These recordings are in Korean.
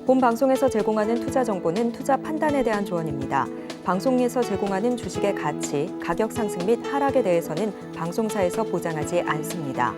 본 방송에서 제공하는 투자 정보는 투자 판단에 대한 조언입니다. 방송에서 제공하는 주식의 가치, 가격 상승 및 하락에 대해서는 방송사에서 보장하지 않습니다.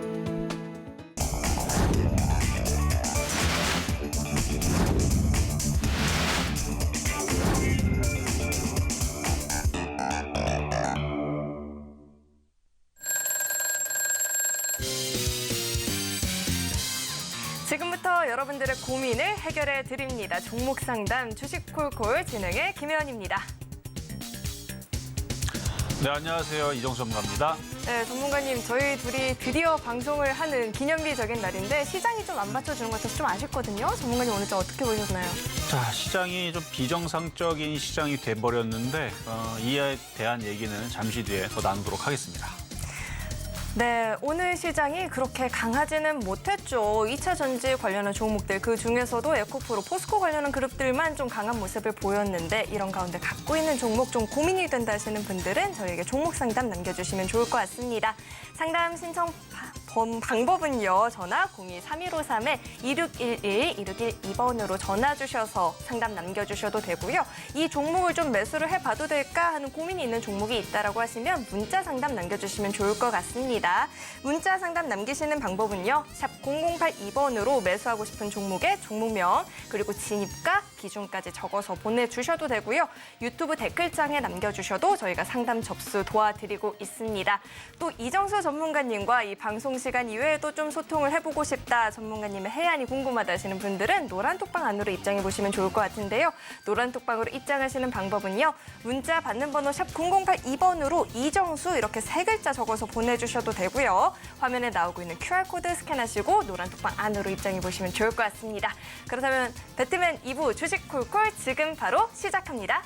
지금부터 여러분들의 고민을 해결해 드립니다. 종목 상담 주식콜콜 진행의 김혜원입니다. 네, 안녕하세요. 이정수 전문가입니다. 네, 전문가님, 저희 둘이 드디어 방송을 하는 기념비적인 날인데 시장이 좀 안 받쳐주는 것 같아서 좀 아쉽거든요. 전문가님 오늘 좀 어떻게 보셨나요? 자, 시장이 좀 비정상적인 시장이 돼버렸는데 이에 대한 얘기는 잠시 뒤에 더 나누도록 하겠습니다. 네, 오늘 시장이 그렇게 강하지는 못했죠. 2차 전지 관련한 종목들, 그 중에서도 에코프로, 포스코 관련한 그룹들만 좀 강한 모습을 보였는데 이런 가운데 갖고 있는 종목 좀 고민이 된다 하시는 분들은 저희에게 종목 상담 남겨주시면 좋을 것 같습니다. 상담 신청 방법은요. 전화 02-3153-2611-2612번으로 전화 주셔서 상담 남겨주셔도 되고요. 이 종목을 좀 매수를 해봐도 될까 하는 고민이 있는 종목이 있다라고 하시면 문자 상담 남겨주시면 좋을 것 같습니다. 문자 상담 남기시는 방법은요. 샵 0082번으로 매수하고 싶은 종목의 종목명 그리고 진입가, 기준까지 적어서 보내주셔도 되고요. 유튜브 댓글창에 남겨주셔도 저희가 상담 접수 도와드리고 있습니다. 또 이정수 전문가님과 이 방송 시간 이외에도 좀 소통을 해보고 싶다, 전문가님의 해안이 궁금하다 하시는 분들은 노란톡방 안으로 입장해 보시면 좋을 것 같은데요. 노란톡방으로 입장하시는 방법은요. 문자 받는 번호 샵 0082번으로 이정수 이렇게 3글자 적어서 보내주셔도 되고요. 화면에 나오고 있는 QR코드 스캔하시고 노란톡방 안으로 입장해 보시면 좋을 것 같습니다. 그렇다면 배트맨 2부 주식콜콜 지금 바로 시작합니다.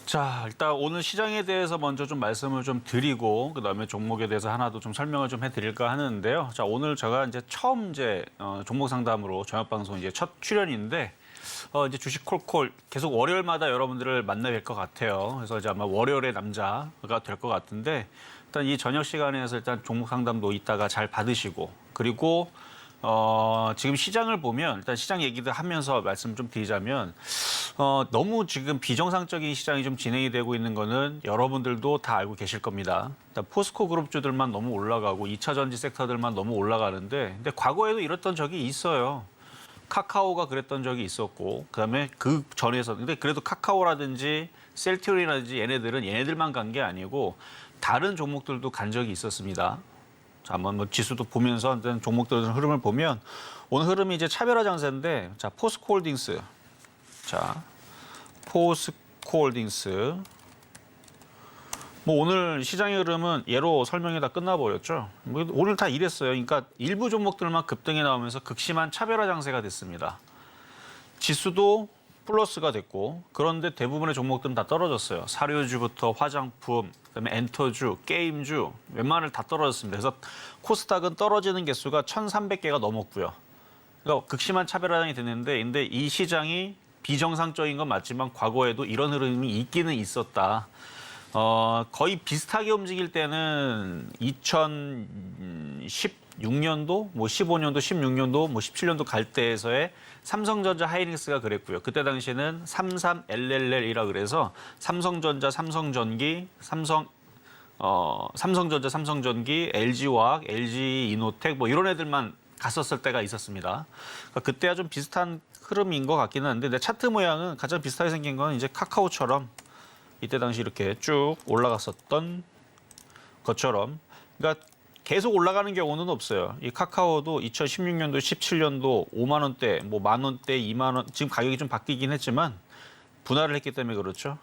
자, 일단 오늘 시장에 대해서 먼저 좀 말씀을 좀 드리고 그다음에 종목에 대해서 하나도 좀 설명을 좀 해드릴까 하는데요. 자, 오늘 제가 이제 처음 종목 상담으로 저녁 방송 이제 첫 출연인데 이제 주식 콜콜 계속 월요일마다 여러분들을 만나 뵐 것 같아요. 그래서 이제 아마 월요일의 남자가 될 것 같은데 일단 이 저녁 시간에서 일단 종목 상담도 이따가 잘 받으시고 그리고 지금 시장을 보면 일단 시장 얘기도 하면서 말씀 좀 드리자면 너무 지금 비정상적인 시장이 좀 진행이 되고 있는 거는 여러분들도 다 알고 계실 겁니다. 일단 포스코 그룹주들만 너무 올라가고 2차 전지 섹터들만 너무 올라가는데 근데 과거에도 이랬던 적이 있어요. 카카오가 그랬던 적이 있었고 그다음에 그 전에서 근데 그래도 카카오라든지 셀트리온이라든지 얘네들만 간 게 아니고 다른 종목들도 간 적이 있었습니다. 자, 한번 뭐 지수도 보면서 종목들 흐름을 보면 오늘 흐름이 이제 차별화 장세인데 자, 포스코홀딩스. 자, 포스코홀딩스. 뭐 오늘 시장의 흐름은 얘로 설명이 다 끝나버렸죠. 뭐 오늘 다 이랬어요. 그러니까 일부 종목들만 급등이 나오면서 극심한 차별화 장세가 됐습니다. 지수도 플러스가 됐고 그런데 대부분의 종목들은 다 떨어졌어요. 사료주부터 화장품, 그다음에 엔터주, 게임주 웬만하면 다 떨어졌습니다. 그래서 코스닥은 떨어지는 개수가 1,300개가 넘었고요. 그러니까 극심한 차별화장이 됐는데 근데 이 시장이 비정상적인 건 맞지만 과거에도 이런 흐름이 있기는 있었다. 거의 비슷하게 움직일 때는 2016년도, 뭐 15년도, 16년도, 뭐 17년도 갈 때에서의 삼성전자 하이닉스가 그랬고요. 그때 당시에는 33LLL이라 그래서 삼성전자, 삼성전기, 삼성전자, 삼성전기, LG화학, LG이노텍 뭐 이런 애들만 갔었을 때가 있었습니다. 그러니까 그때와 좀 비슷한 흐름인 것 같기는 한데 내 차트 모양은 가장 비슷하게 생긴 건 이제 카카오처럼 이때 당시 이렇게 쭉 올라갔었던 것처럼 그러니까 계속 올라가는 경우는 없어요. 이 카카오도 2016년도, 17년도 5만 원대, 뭐 만 원대, 2만 원 지금 가격이 좀 바뀌긴 했지만 분할을 했기 때문에 그렇죠.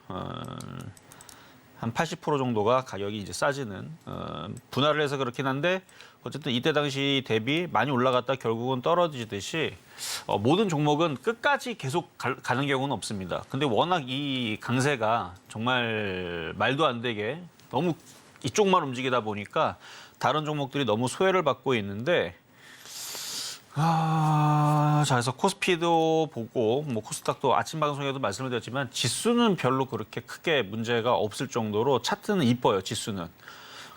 한 80% 정도가 가격이 이제 싸지는 분할을 해서 그렇긴 한데 어쨌든 이때 당시 대비 많이 올라갔다 결국은 떨어지듯이 모든 종목은 끝까지 계속 가는 경우는 없습니다. 근데 워낙 이 강세가 정말 말도 안 되게 너무 이쪽만 움직이다 보니까 다른 종목들이 너무 소외를 받고 있는데 자, 그래서 코스피도 보고 뭐 코스닥도 아침 방송에도 말씀을 드렸지만 지수는 별로 그렇게 크게 문제가 없을 정도로 차트는 이뻐요, 지수는.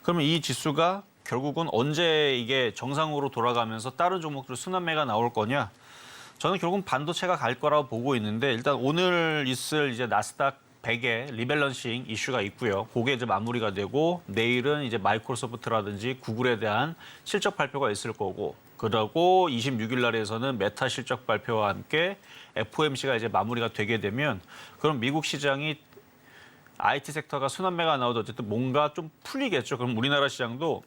그러면 이 지수가 결국은 언제 이게 정상으로 돌아가면서 다른 종목들 순환매가 나올 거냐? 저는 결국은 반도체가 갈 거라고 보고 있는데 일단 오늘 있을 이제 나스닥 100의 리밸런싱 이슈가 있고요. 그게 이제 마무리가 되고 내일은 이제 마이크로소프트라든지 구글에 대한 실적 발표가 있을 거고 그러고 26일 날에서는 메타 실적 발표와 함께 FOMC가 이제 마무리가 되게 되면 그럼 미국 시장이 IT 섹터가 순환매가 나오도 어쨌든 뭔가 좀 풀리겠죠. 그럼 우리나라 시장도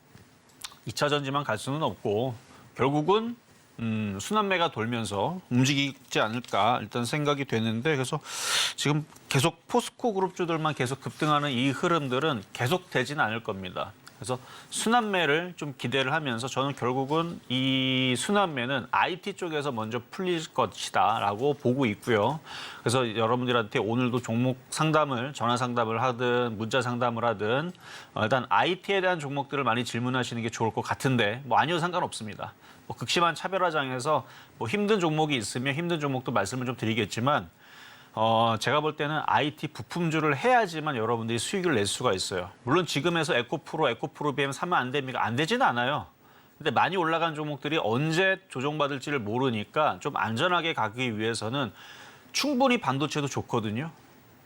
2차 전지만 갈 수는 없고 결국은 순환매가 돌면서 움직이지 않을까 일단 생각이 되는데 그래서 지금 계속 포스코 그룹주들만 계속 급등하는 이 흐름들은 계속되지는 않을 겁니다. 그래서 순환매를 좀 기대를 하면서 저는 결국은 이 순환매는 IT 쪽에서 먼저 풀릴 것이다라고 보고 있고요. 그래서 여러분들한테 오늘도 종목 상담을 전화 상담을 하든 문자 상담을 하든 일단 IT에 대한 종목들을 많이 질문하시는 게 좋을 것 같은데 뭐 아니어도 상관없습니다. 뭐 극심한 차별화장에서 뭐 힘든 종목이 있으면 힘든 종목도 말씀을 좀 드리겠지만 제가 볼 때는 IT 부품주를 해야지만 여러분들이 수익을 낼 수가 있어요. 물론 지금에서 에코프로 BM 사면 안 됩니까? 안 되지는 않아요. 근데 많이 올라간 종목들이 언제 조정받을지를 모르니까 좀 안전하게 가기 위해서는 충분히 반도체도 좋거든요.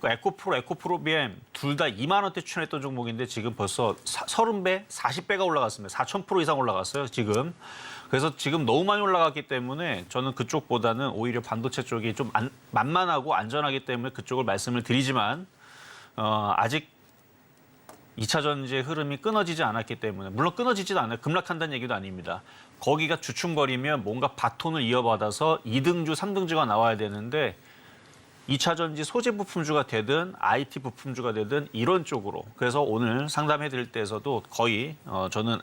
에코프로 BM 둘 다 2만 원대 추천했던 종목인데 지금 벌써 30배, 40배가 올라갔습니다. 4,000% 이상 올라갔어요, 지금. 그래서 지금 너무 많이 올라갔기 때문에 저는 그쪽보다는 오히려 반도체 쪽이 좀 만만하고 안전하기 때문에 그쪽을 말씀을 드리지만 아직 2차 전지의 흐름이 끊어지지 않았기 때문에 물론 끊어지지도 않아요. 급락한다는 얘기도 아닙니다. 거기가 주춤거리면 뭔가 바톤을 이어받아서 2등주, 3등주가 나와야 되는데 2차 전지 소재 부품주가 되든 IT 부품주가 되든 이런 쪽으로 그래서 오늘 상담해 드릴 때에서도 거의 저는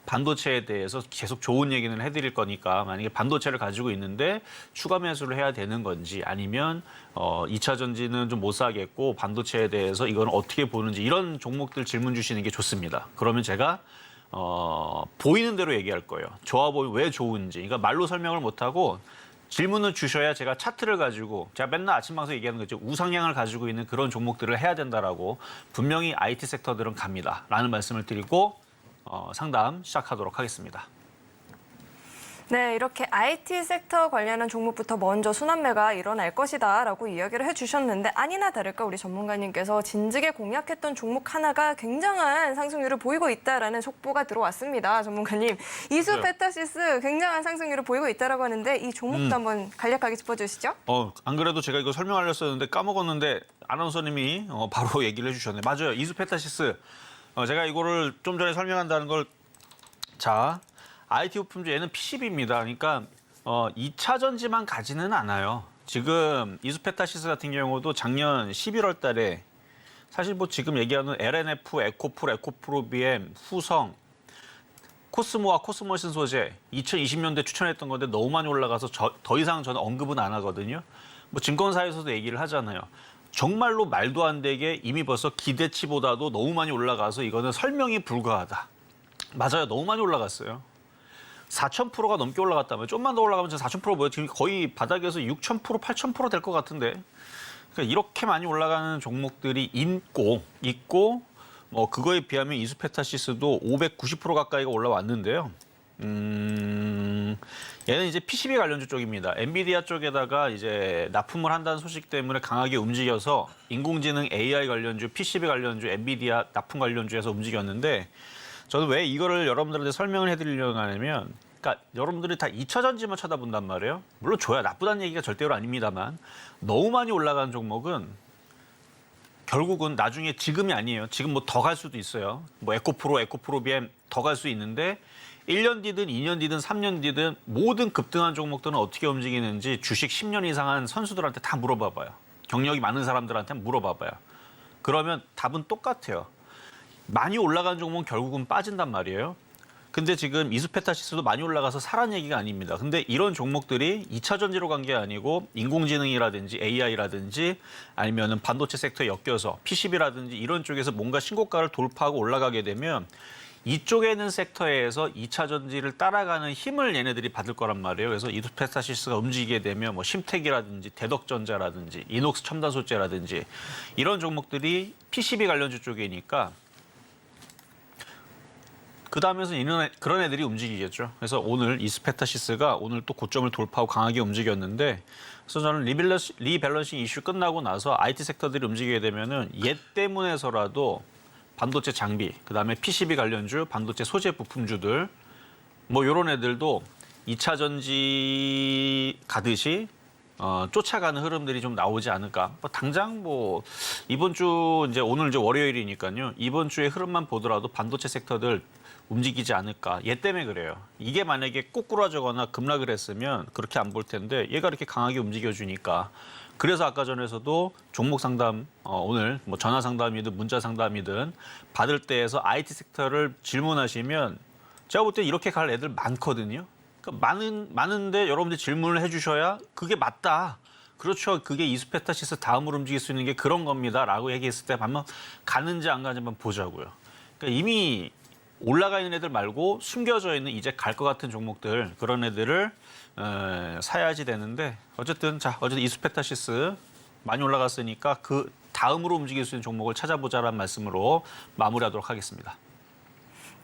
반도체에 대해서 계속 좋은 얘기는 해드릴 거니까 만약에 반도체를 가지고 있는데 추가 매수를 해야 되는 건지 아니면 2차 전지는 좀 못 사겠고 반도체에 대해서 이건 어떻게 보는지 이런 종목들 질문 주시는 게 좋습니다. 그러면 제가 보이는 대로 얘기할 거예요. 좋아 보이면 왜 좋은지. 그러니까 말로 설명을 못하고 질문을 주셔야 제가 차트를 가지고 제가 맨날 아침 방송 얘기하는 거죠. 우상향을 가지고 있는 그런 종목들을 해야 된다라고 분명히 IT 섹터들은 갑니다라는 말씀을 드리고 상담 시작하도록 하겠습니다. 네, 이렇게 IT 섹터 관련한 종목부터 먼저 순환매가 일어날 것이다라고 이야기를 해주셨는데 아니나 다를까 우리 전문가님께서 진즉에 공략했던 종목 하나가 굉장한 상승률을 보이고 있다라는 속보가 들어왔습니다. 전문가님, 이수페타시스 굉장한 상승률을 보이고 있다라고 하는데 이 종목도 한번 간략하게 짚어주시죠. 안 그래도 제가 이거 설명하려 했었는데 까먹었는데 아나운서님이 바로 얘기를 해주셨네. 맞아요. 이수페타시스. 제가 이거를 좀 전에 설명한다는 걸 자. IT 부품주 얘는 PCB입니다. 그러니까 2차 전지만 가지는 않아요. 지금 이수페타시스 같은 경우도 작년 11월 달에 사실 뭐 지금 얘기하는 LNF, 에코프로 BM, 후성, 코스모와 코스모신 소재 2020년도에 추천했던 건데 너무 많이 올라가서 더 이상 저는 언급은 안 하거든요. 뭐 증권사에서도 얘기를 하잖아요. 정말로 말도 안 되게 이미 벌써 기대치보다도 너무 많이 올라가서 이거는 설명이 불가하다. 맞아요. 너무 많이 올라갔어요. 4,000%가 넘게 올라갔다면 좀만 더 올라가면 4,000% 뭐예요? 지금 거의 바닥에서 6,000%, 8,000% 될 것 같은데. 그러니까 이렇게 많이 올라가는 종목들이 있고 뭐 그거에 비하면 이수페타시스도 590% 가까이가 올라왔는데요. 얘는 이제 PCB 관련주 쪽입니다. 엔비디아 쪽에다가 이제 납품을 한다는 소식 때문에 강하게 움직여서 인공지능 AI 관련주, PCB 관련주, 엔비디아 납품 관련주에서 움직였는데 저는 왜 이거를 여러분들한테 설명을 해드리려고 하냐면 그러니까 여러분들이 다 2차 전지만 쳐다본단 말이에요. 물론 좋아요. 나쁘다는 얘기가 절대로 아닙니다만 너무 많이 올라간 종목은 결국은 나중에 지금이 아니에요. 지금 뭐 더 갈 수도 있어요. 뭐 에코프로 BM 더 갈 수 있는데 1년 뒤든 2년 뒤든 3년 뒤든 모든 급등한 종목들은 어떻게 움직이는지 주식 10년 이상 한 선수들한테 다 물어봐봐요. 경력이 많은 사람들한테 물어봐봐요. 그러면 답은 똑같아요. 많이 올라간 종목은 결국은 빠진단 말이에요. 근데 지금 이수페타시스도 많이 올라가서 사란 얘기가 아닙니다. 근데 이런 종목들이 2차 전지로 간 게 아니고 인공지능이라든지 AI라든지 아니면은 반도체 섹터에 엮여서 PCB라든지 이런 쪽에서 뭔가 신고가를 돌파하고 올라가게 되면 이쪽에 있는 섹터에서 2차 전지를 따라가는 힘을 얘네들이 받을 거란 말이에요. 그래서 이수페타시스가 움직이게 되면 뭐 심텍이라든지 대덕전자라든지 이녹스 첨단 소재라든지 이런 종목들이 PCB 관련주 쪽이니까 그 다음에서 그런 애들이 움직이겠죠. 그래서 오늘 이스페타시스가 오늘 또 고점을 돌파하고 강하게 움직였는데, 그래서 저는 리밸런싱 이슈 끝나고 나서 IT 섹터들이 움직이게 되면은 얘 때문에서라도 반도체 장비, 그 다음에 PCB 관련주, 반도체 소재 부품주들, 뭐 이런 애들도 2차 전지 가듯이 쫓아가는 흐름들이 좀 나오지 않을까. 뭐 당장 뭐 이번 주 이제 오늘 이제 월요일이니까요. 이번 주의 흐름만 보더라도 반도체 섹터들 움직이지 않을까. 얘 때문에 그래요. 이게 만약에 꼬꾸라지거나 급락을 했으면 그렇게 안 볼 텐데 얘가 이렇게 강하게 움직여주니까. 그래서 아까 전에서도 종목 상담 오늘 뭐 전화 상담이든 문자 상담이든 받을 때에서 IT 섹터를 질문하시면 제가 볼 때 이렇게 갈 애들 많거든요. 그러니까 많은데 여러분들이 질문을 해주셔야 그게 맞다. 그렇죠. 그게 이수페타시스 다음으로 움직일 수 있는 게 그런 겁니다라고 얘기했을 때 한번 가는지 안 가는지 한번 보자고요. 그러니까 이미 올라가 있는 애들 말고 숨겨져 있는 이제 갈 것 같은 종목들 그런 애들을 사야지 되는데 어쨌든 이수페타시스 많이 올라갔으니까 그 다음으로 움직일 수 있는 종목을 찾아보자라는 말씀으로 마무리하도록 하겠습니다.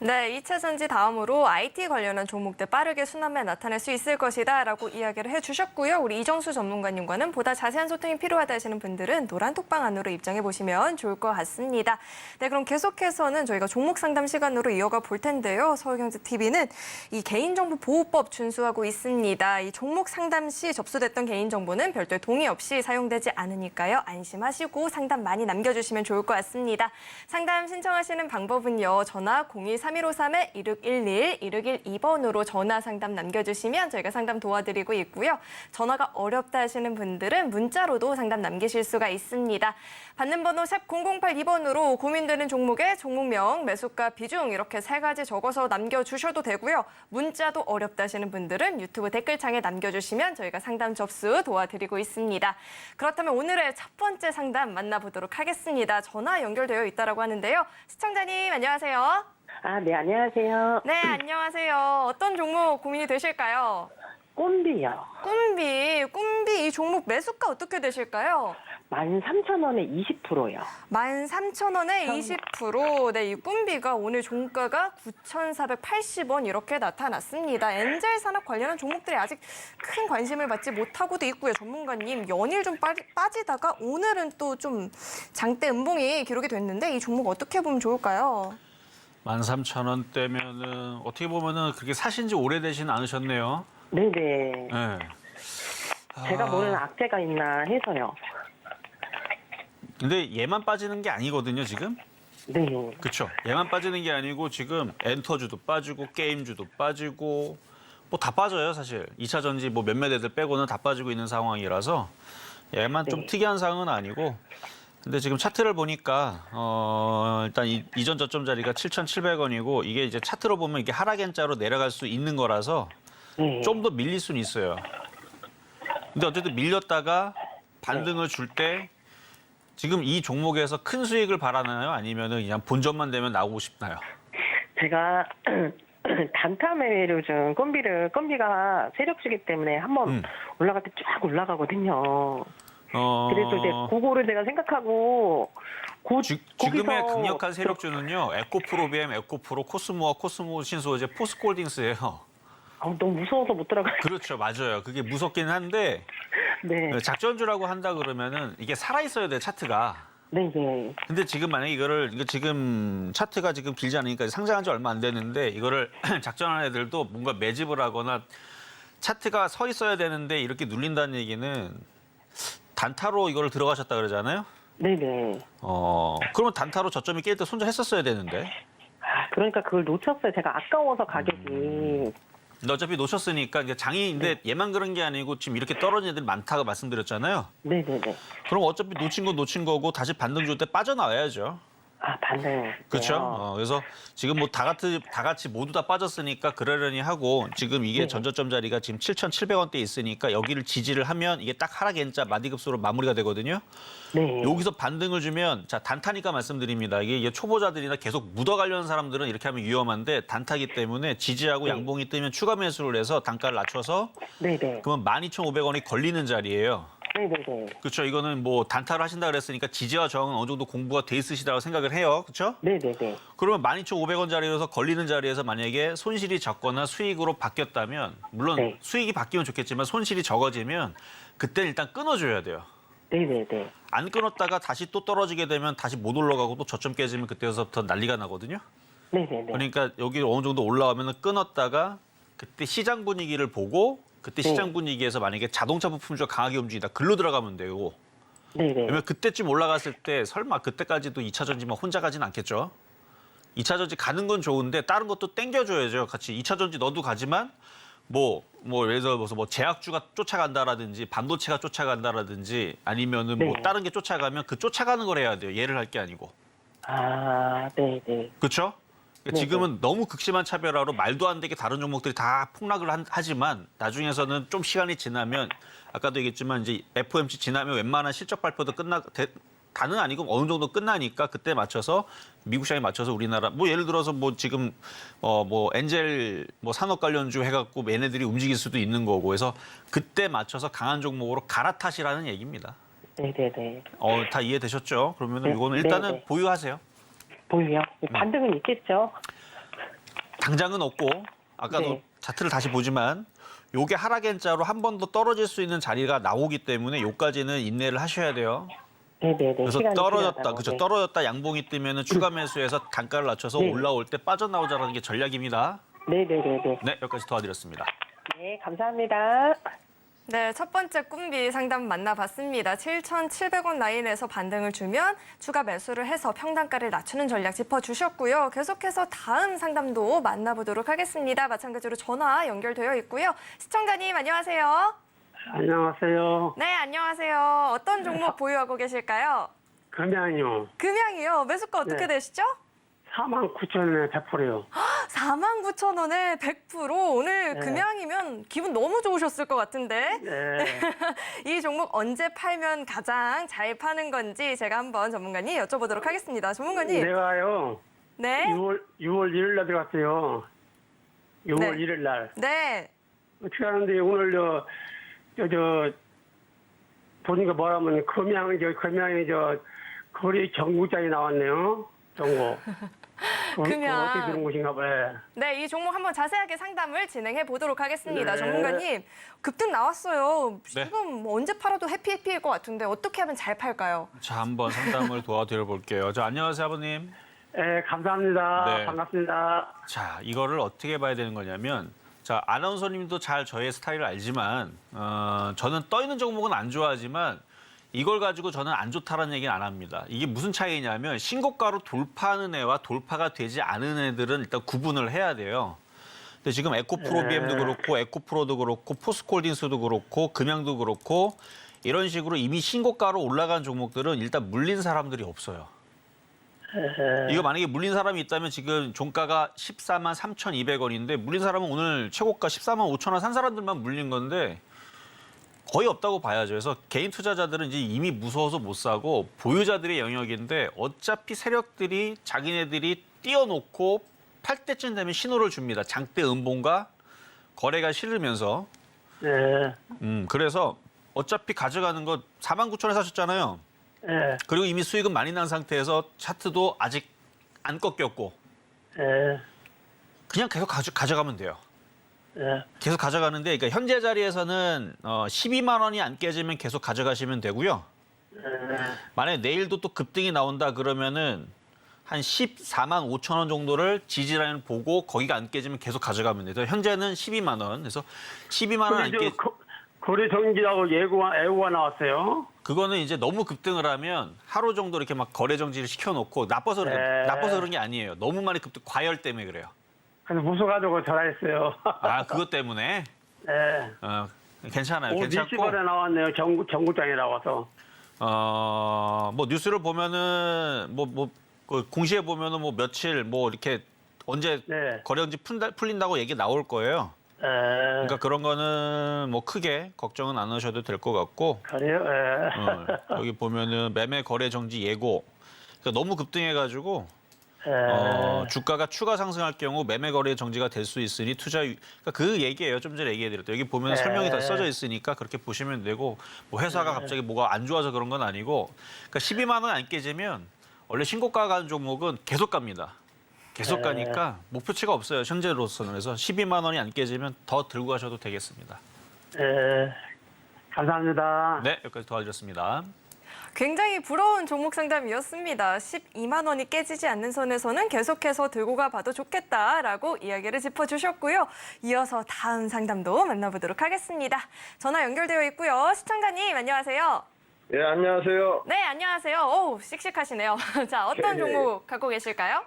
네, 2차 전지 다음으로 IT 관련한 종목들 빠르게 순환매 나타낼 수 있을 것이다라고 이야기를 해주셨고요. 우리 이정수 전문가님과는 보다 자세한 소통이 필요하다 하시는 분들은 노란 톡방 안으로 입장해 보시면 좋을 것 같습니다. 네, 그럼 계속해서는 저희가 종목 상담 시간으로 이어가 볼 텐데요. 서울경제TV는 이 개인정보 보호법 준수하고 있습니다. 이 종목 상담 시 접수됐던 개인정보는 별도의 동의 없이 사용되지 않으니까요. 안심하시고 상담 많이 남겨주시면 좋을 것 같습니다. 상담 신청하시는 방법은요. 전화 023-1531-2611, 2612번으로 전화 상담 남겨주시면 저희가 상담 도와드리고 있고요. 전화가 어렵다 하시는 분들은 문자로도 상담 남기실 수가 있습니다. 받는 번호 샵 0082번으로 고민되는 종목의 종목명, 매수가, 비중 이렇게 3가지 적어서 남겨주셔도 되고요. 문자도 어렵다 하시는 분들은 유튜브 댓글창에 남겨주시면 저희가 상담 접수 도와드리고 있습니다. 그렇다면 오늘의 첫 번째 상담 만나보도록 하겠습니다. 전화 연결되어 있다고 하는데요. 시청자님 안녕하세요. 네, 안녕하세요. 네, 안녕하세요. 어떤 종목 고민이 되실까요? 꼼비요. 꿈비 이 종목 매수가 어떻게 되실까요? 13,000원에 20%요. 13,000원에 20%. 네, 이 꿈비가 오늘 종가가 9,480원 이렇게 나타났습니다. 엔젤 산업 관련한 종목들이 아직 큰 관심을 받지 못하고도 있고요. 전문가님, 연일 좀 빠지다가 오늘은 또 좀 장대 음봉이 기록이 됐는데 이 종목 어떻게 보면 좋을까요? 13,000원대면은 어떻게 보면은 그렇게 사신 지 오래되진 않으셨네요. 네네. 네. 제가 모르는 악재가 있나 해서요. 근데 얘만 빠지는 게 아니거든요, 지금. 네. 그렇죠. 얘만 빠지는 게 아니고 지금 엔터주도 빠지고 게임주도 빠지고 뭐 다 빠져요, 사실. 2차 전지 뭐 몇몇 애들 빼고는 다 빠지고 있는 상황이라서 얘만 좀 네. 특이한 상황은 아니고. 근데 지금 차트를 보니까 일단 이전 저점 자리가 7,700원이고 이게 이제 차트로 보면 이게 하락엔자로 내려갈 수 있는 거라서 네. 좀 더 밀릴 수는 있어요. 근데 어쨌든 밀렸다가 반등을 줄 때 지금 이 종목에서 큰 수익을 바라나요? 아니면은 그냥 본전만 되면 나오고 싶나요? 제가 단타 매매를 준 꼼비가 세력주기 때문에 한번 올라갈 때 쫙 올라가거든요. 그래서 이제 그거를 제가 생각하고 지금의 강력한 세력주는요. 에코프로 BM, 에코프로, 코스모와 코스모 신소재, 포스코홀딩스예요. 너무 무서워서 못 들어가요. 그렇죠, 맞아요. 그게 무섭긴 한데 네. 작전주라고 한다 그러면은 이게 살아 있어야 돼 차트가. 네네. 근데 지금 만약에 이거 지금 차트가 지금 길지 않으니까 상장한 지 얼마 안 됐는데 이거를 작전하는 애들도 뭔가 매집을 하거나 차트가 서 있어야 되는데 이렇게 눌린다는 얘기는 단타로 이걸 들어가셨다 그러잖아요. 네네. 그러면 단타로 저점이 깰 때 손절했었어야 되는데. 그러니까 그걸 놓쳤어요. 제가 아까워서 가격이. 근데 어차피 놓쳤으니까 이제 장이인데 얘만 그런 게 아니고 지금 이렇게 떨어진 애들 많다고 말씀드렸잖아요. 네네네. 그럼 어차피 놓친 건 놓친 거고 다시 반등 줄 때 빠져나와야죠. 반등. 그렇죠. 그래서 지금 뭐 다 같이 모두 다 빠졌으니까 그러려니 하고 지금 이게 네. 전저점 자리가 지금 7,700원대 있으니까 여기를 지지를 하면 이게 딱 하락 N자 마디급수로 마무리가 되거든요. 네. 여기서 반등을 주면 자 단타니까 말씀드립니다. 이게 초보자들이나 계속 묻어가려는 사람들은 이렇게 하면 위험한데 단타기 때문에 지지하고 네. 양봉이 뜨면 추가 매수를 해서 단가를 낮춰서 네네. 그러면 12,500원이 걸리는 자리예요. 네네네. 그렇죠. 이거는 뭐 단타를 하신다 그랬으니까 지지와 저항은 어느 정도 공부가 돼 있으시다고 생각을 해요. 그렇죠? 네네네. 그러면 12,500원짜리로서 걸리는 자리에서 만약에 손실이 적거나 수익으로 바뀌었다면 물론 네. 수익이 바뀌면 좋겠지만 손실이 적어지면 그때는 일단 끊어줘야 돼요. 네네네. 안 끊었다가 다시 또 떨어지게 되면 다시 못 올라가고 또 저점 깨지면 그때서부터 난리가 나거든요. 네네네. 그러니까 여기 어느 정도 올라가면 끊었다가 그때 시장 분위기를 보고 그때 네. 시장 분위기에서 만약에 자동차 부품주가 강하게 움직이다 글로 들어가면 되고 네네. 그러면 그때쯤 올라갔을 때 설마 그때까지도 2차 전지만 혼자 가진 않겠죠. 2차 전지 가는 건 좋은데 다른 것도 땡겨줘야죠. 같이 2차 전지 너도 가지만 뭐 예를 들어서 뭐 제약주가 쫓아간다라든지 반도체가 쫓아간다라든지 아니면은 뭐 네. 다른 게 쫓아가면 그 쫓아가는 걸 해야 돼요. 얘를 할 게 아니고. 네네. 그렇죠? 네, 지금은 너무 극심한 차별화로 말도 안 되게 다른 종목들이 다 폭락을 하지만 나중에서는 좀 시간이 지나면 아까도 얘기했지만 이제 FOMC 지나면 웬만한 실적 발표도 다는 아니고 어느 정도 끝나니까 그때 맞춰서 미국 시장에 맞춰서 우리나라 뭐 예를 들어서 뭐 지금 뭐 엔젤 뭐 산업 관련주 해갖고 얘네들이 움직일 수도 있는 거고 그래서 그때 맞춰서 강한 종목으로 갈아타시라는 얘기입니다. 네네네. 다 이해되셨죠? 그러면은 네, 이거는 일단은 네. 보유하세요. 보유요? 반등은 있겠죠? 당장은 없고 아까도 네. 차트를 다시 보지만 요게 하락 N자로 한 번 더 떨어질 수 있는 자리가 나오기 때문에 요까지는 인내를 하셔야 돼요. 네네네. 그래서 시간이 떨어졌다, 필요하다고. 그렇죠. 네. 떨어졌다 양봉이 뜨면은 추가 매수해서 단가를 낮춰서 네. 올라올 때 빠져나오자라는 게 전략입니다. 네네네네. 네, 여기까지 도와드렸습니다. 네, 감사합니다. 네, 첫 번째 꿈비 상담 만나봤습니다. 7,700원 라인에서 반등을 주면 추가 매수를 해서 평단가를 낮추는 전략 짚어주셨고요. 계속해서 다음 상담도 만나보도록 하겠습니다. 마찬가지로 전화 연결되어 있고요. 시청자님 안녕하세요. 안녕하세요. 네, 안녕하세요. 어떤 종목 보유하고 계실까요? 금양이요. 금양이요. 매수가 어떻게 네. 되시죠? 49,000원에 100%요. 49,000원에 100% 오늘 네. 금양이면 기분 너무 좋으셨을 것 같은데 네. 이 종목 언제 팔면 가장 잘 파는 건지 제가 한번 전문가님 여쭤보도록 하겠습니다. 전문가님. 내가요. 네. 6월 1일 날 들어갔어요. 6월 네. 1일 날. 네. 어떻게 하는데 오늘 보니까 뭐라면 금양이 거리 정구장이 나왔네요. 정보. 금양. 어떻게 되는 곳인가 봐요. 네, 이 종목 한번 자세하게 상담을 진행해 보도록 하겠습니다. 네. 전문가님, 급등 나왔어요. 네. 지금 뭐 언제 팔아도 해피해피일 것 같은데 어떻게 하면 잘 팔까요? 자, 한번 상담을 도와드려 볼게요. 안녕하세요, 아버님. 네, 감사합니다. 네. 반갑습니다. 자, 이거를 어떻게 봐야 되는 거냐면 자, 아나운서님도 잘 저의 스타일을 알지만 저는 떠 있는 종목은 안 좋아하지만 이걸 가지고 저는 안 좋다라는 얘기는 안 합니다. 이게 무슨 차이냐면 신고가로 돌파하는 애와 돌파가 되지 않은 애들은 일단 구분을 해야 돼요. 근데 지금 에코프로비엠도 그렇고 에코프로도 그렇고 포스코홀딩스도 그렇고 금양도 그렇고 이런 식으로 이미 신고가로 올라간 종목들은 일단 물린 사람들이 없어요. 이거 만약에 물린 사람이 있다면 지금 종가가 14만 3,200원인데 물린 사람은 오늘 최고가 14만 5천 원 산 사람들만 물린 건데 거의 없다고 봐야죠. 그래서 개인 투자자들은 이제 이미 무서워서 못 사고 보유자들의 영역인데 어차피 세력들이 자기네들이 띄워놓고 팔 때쯤 되면 신호를 줍니다. 장대 음봉과 거래가 싫으면서. 네. 그래서 어차피 가져가는 거 49,000원에 사셨잖아요. 네. 그리고 이미 수익은 많이 난 상태에서 차트도 아직 안 꺾였고 네. 그냥 계속 가져가면 돼요. 네. 계속 가져가는데 그러니까 현재 자리에서는 12만 원이 안 깨지면 계속 가져가시면 되고요. 만약에 내일도 또 급등이 나온다 그러면은 한 14만 5천 원 정도를 지지라인 보고 거기가 안 깨지면 계속 가져가면 돼요. 현재는 12만 원. 그래서 12만 원 안 깨. 거래 정지라고 애고가 나왔어요. 그거는 이제 너무 급등을 하면 하루 정도 이렇게 막 거래 정지를 시켜놓고 나빠서 네. 그런 게 아니에요. 너무 많이 급등, 과열 때문에 그래요. 그래서 무서워가지고 전화했어요. 아, 그것 때문에? 네. 괜찮아요. 오후 괜찮고. 4시반에 나왔네요. 정구장에 나와서. 뭐 뉴스를 보면은 그 공시에 보면은 뭐 며칠 뭐 이렇게 언제 네. 거래 정지 풀린다고 얘기 나올 거예요. 네. 그러니까 그런 거는 뭐 크게 걱정은 안 하셔도 될 것 같고. 그래요? 네. 여기 보면은 매매 거래 정지 예고. 그러니까 너무 급등해가지고 네. 주가가 추가 상승할 경우 매매 거래 정지가 될 수 있으니 그러니까 그 얘기예요. 좀 전에 얘기해드렸죠. 여기 보면 설명이 다 써져 있으니까 그렇게 보시면 되고 뭐 회사가 갑자기 뭐가 안 좋아서 그런 건 아니고. 그러니까 12만 원 안 깨지면 원래 신고가 가는 종목은 계속 갑니다. 계속 가니까 목표치가 없어요. 현재로서는. 그래서 12만 원이 안 깨지면 더 들고 가셔도 되겠습니다. 네. 감사합니다. 네, 여기까지 도와드렸습니다. 굉장히 부러운 종목 상담이었습니다. 12만 원이 깨지지 않는 선에서는 계속해서 들고 가봐도 좋겠다라고 이야기를 짚어주셨고요. 이어서 다음 상담도 만나보도록 하겠습니다. 전화 연결되어 있고요. 시청자님 안녕하세요. 예, 안녕하세요. 네, 안녕하세요. 어우, 씩씩하시네요. 자, 어떤 종목 갖고 계실까요?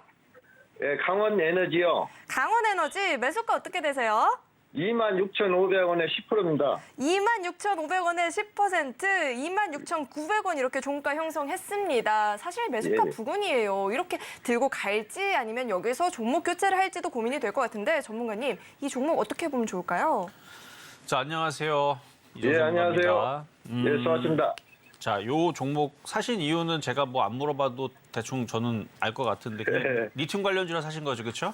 예, 강원 에너지요. 강원에너지 매수가 어떻게 되세요? 26,500원에 10%입니다. 26,500원에 10%, 26,900원 이렇게 종가 형성했습니다. 사실 매수가 예. 부근이에요. 이렇게 들고 갈지 아니면 여기서 종목 교체를 할지도 고민이 될 것 같은데 전문가님, 이 종목 어떻게 보면 좋을까요? 자, 안녕하세요. 예, 안녕하세요. 전문가입니다. 예, 수고하십니다. 자, 요 종목 사신 이유는 제가 뭐 안 물어봐도 대충 저는 알 것 같은데 그냥 예. 리튬 관련주라 사신 거죠, 그렇죠?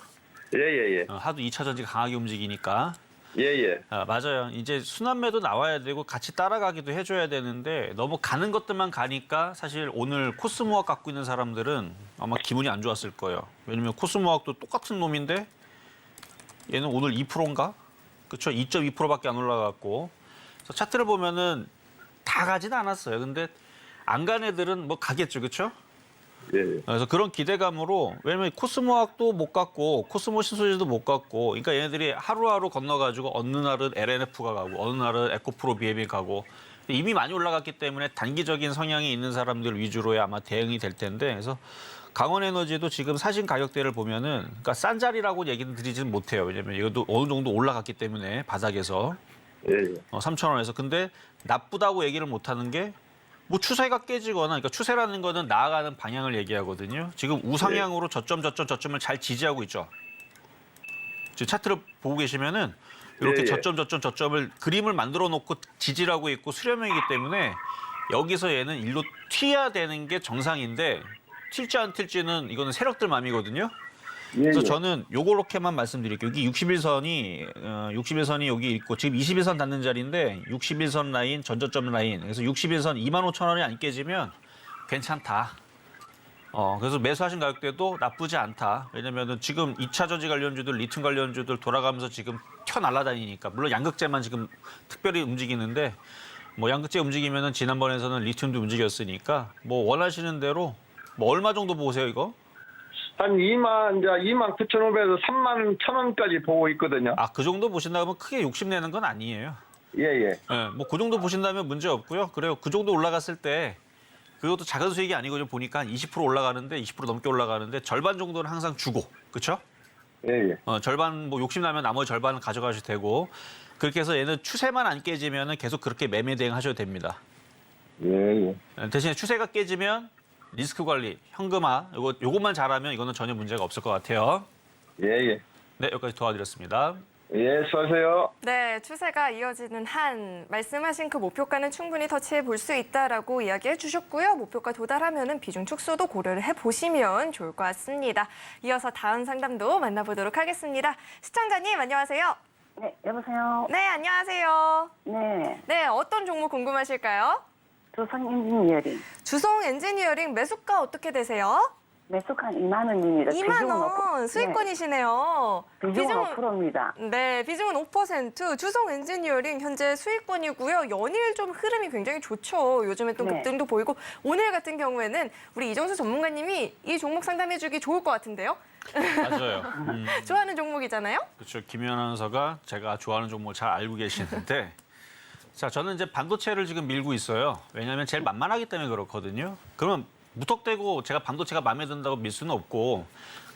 예, 예, 예. 하도 2차 전지가 강하게 움직이니까. 예, 예. 맞아요. 이제 순환매도 나와야 되고 같이 따라가기도 해줘야 되는데 너무 가는 것들만 가니까 사실 오늘 코스모학 갖고 있는 사람들은 아마 기분이 안 좋았을 거예요. 왜냐면 코스모학도 똑같은 놈인데 얘는 오늘 2%인가? 그렇죠? 2.2%밖에 안 올라갔고. 그래서 차트를 보면은 다 가진 않았어요. 근데 안 간 애들은 뭐 가겠죠, 그렇죠? 예, 예. 그래서 그런 기대감으로 왜냐면 코스모학도 못 갔고 코스모 신소재도 못 갔고 그러니까 얘네들이 하루하루 건너가지고 어느 날은 LNF가 가고 어느 날은 에코프로 BM이 가고 이미 많이 올라갔기 때문에 단기적인 성향이 있는 사람들 위주로의 아마 대응이 될 텐데 그래서 강원에너지도 지금 사신 가격대를 보면은 그러니까 싼 자리라고 얘기는 드리지는 못해요. 왜냐면 이것도 어느 정도 올라갔기 때문에 바닥에서 예, 예. 3,000원에서 근데 나쁘다고 얘기를 못 하는 게 뭐 추세가 깨지거나 그러니까 추세라는 거는 나아가는 방향을 얘기하거든요. 지금 우상향으로 저점을 잘 지지하고 있죠. 지금 차트를 보고 계시면은 이렇게 예, 예. 저점을 그림을 만들어 놓고 지지를 하고 있고 수렴형이기 때문에 여기서 얘는 일로 튀어야 되는 게 정상인데 튈지 안 튈지는 이거는 세력들 맘이거든요. 예, 그래서 예. 저는 요거렇게만 말씀드릴게요. 여기 61선이 여기 있고 지금 21선 닿는 자리인데 61선 라인, 전저점 라인. 그래서 61선 25,000원이 안 깨지면 괜찮다. 그래서 매수하신 가격대도 나쁘지 않다. 왜냐면은 지금 2차 전지 관련주들, 리튬 관련주들 돌아가면서 지금 날아다니니까. 물론 양극재만 지금 특별히 움직이는데 뭐 양극재 움직이면은 지난번에서는 리튬도 움직였으니까 뭐 원하시는 대로 뭐 얼마 정도 보세요, 이거? 한 29,500에서 31,000원까지 보고 있거든요. 그 정도 보신다면 크게 욕심내는 건 아니에요. 예, 예. 뭐 그 정도 보신다면 문제 없고요. 그래요. 그 정도 올라갔을 때 그것도 작은 수익이 아니거든요. 보니까 한 20% 올라가는데 20% 넘게 올라가는데 절반 정도는 항상 주고. 그렇죠? 예, 예. 절반 뭐 욕심 나면 나머지 절반은 가져가셔도 되고. 그렇게 해서 얘는 추세만 안 깨지면은 계속 그렇게 매매 대응하셔도 됩니다. 예, 예. 대신에 추세가 깨지면 리스크 관리, 현금화 요것만 잘하면 이거는 전혀 문제가 없을 것 같아요. 예, 예. 네, 여기까지 도와드렸습니다. 예, 수고하세요. 네, 추세가 이어지는 한 말씀하신 그 목표가는 충분히 터치해 볼 수 있다라고 이야기해 주셨고요. 목표가 도달하면은 비중 축소도 고려를 해 보시면 좋을 것 같습니다. 이어서 다음 상담도 만나보도록 하겠습니다. 시청자님 안녕하세요. 네, 여보세요. 네, 안녕하세요. 네, 네, 어떤 종목 궁금하실까요? 조선 엔지니어링 주성 엔지니어링 매수가 어떻게 되세요? 매수가 2만 원입니다. 2만 원 수익권이시네요. 네, 비중은 5%입니다. 네, 비중은 5%. 주성 엔지니어링 현재 수익권이고요. 연일 좀 흐름이 굉장히 좋죠. 요즘에 또 네. 급등도 보이고 오늘 같은 경우에는 우리 이정수 전문가님이 이 종목 상담해주기 좋을 것 같은데요. 맞아요. 좋아하는 종목이잖아요. 그렇죠. 김현 아나운서가 제가 좋아하는 종목을 잘 알고 계시는데 자, 저는 이제 반도체를 지금 밀고 있어요. 왜냐하면 제일 만만하기 때문에 그렇거든요. 그러면 무턱대고 제가 반도체가 마음에 든다고 밀 수는 없고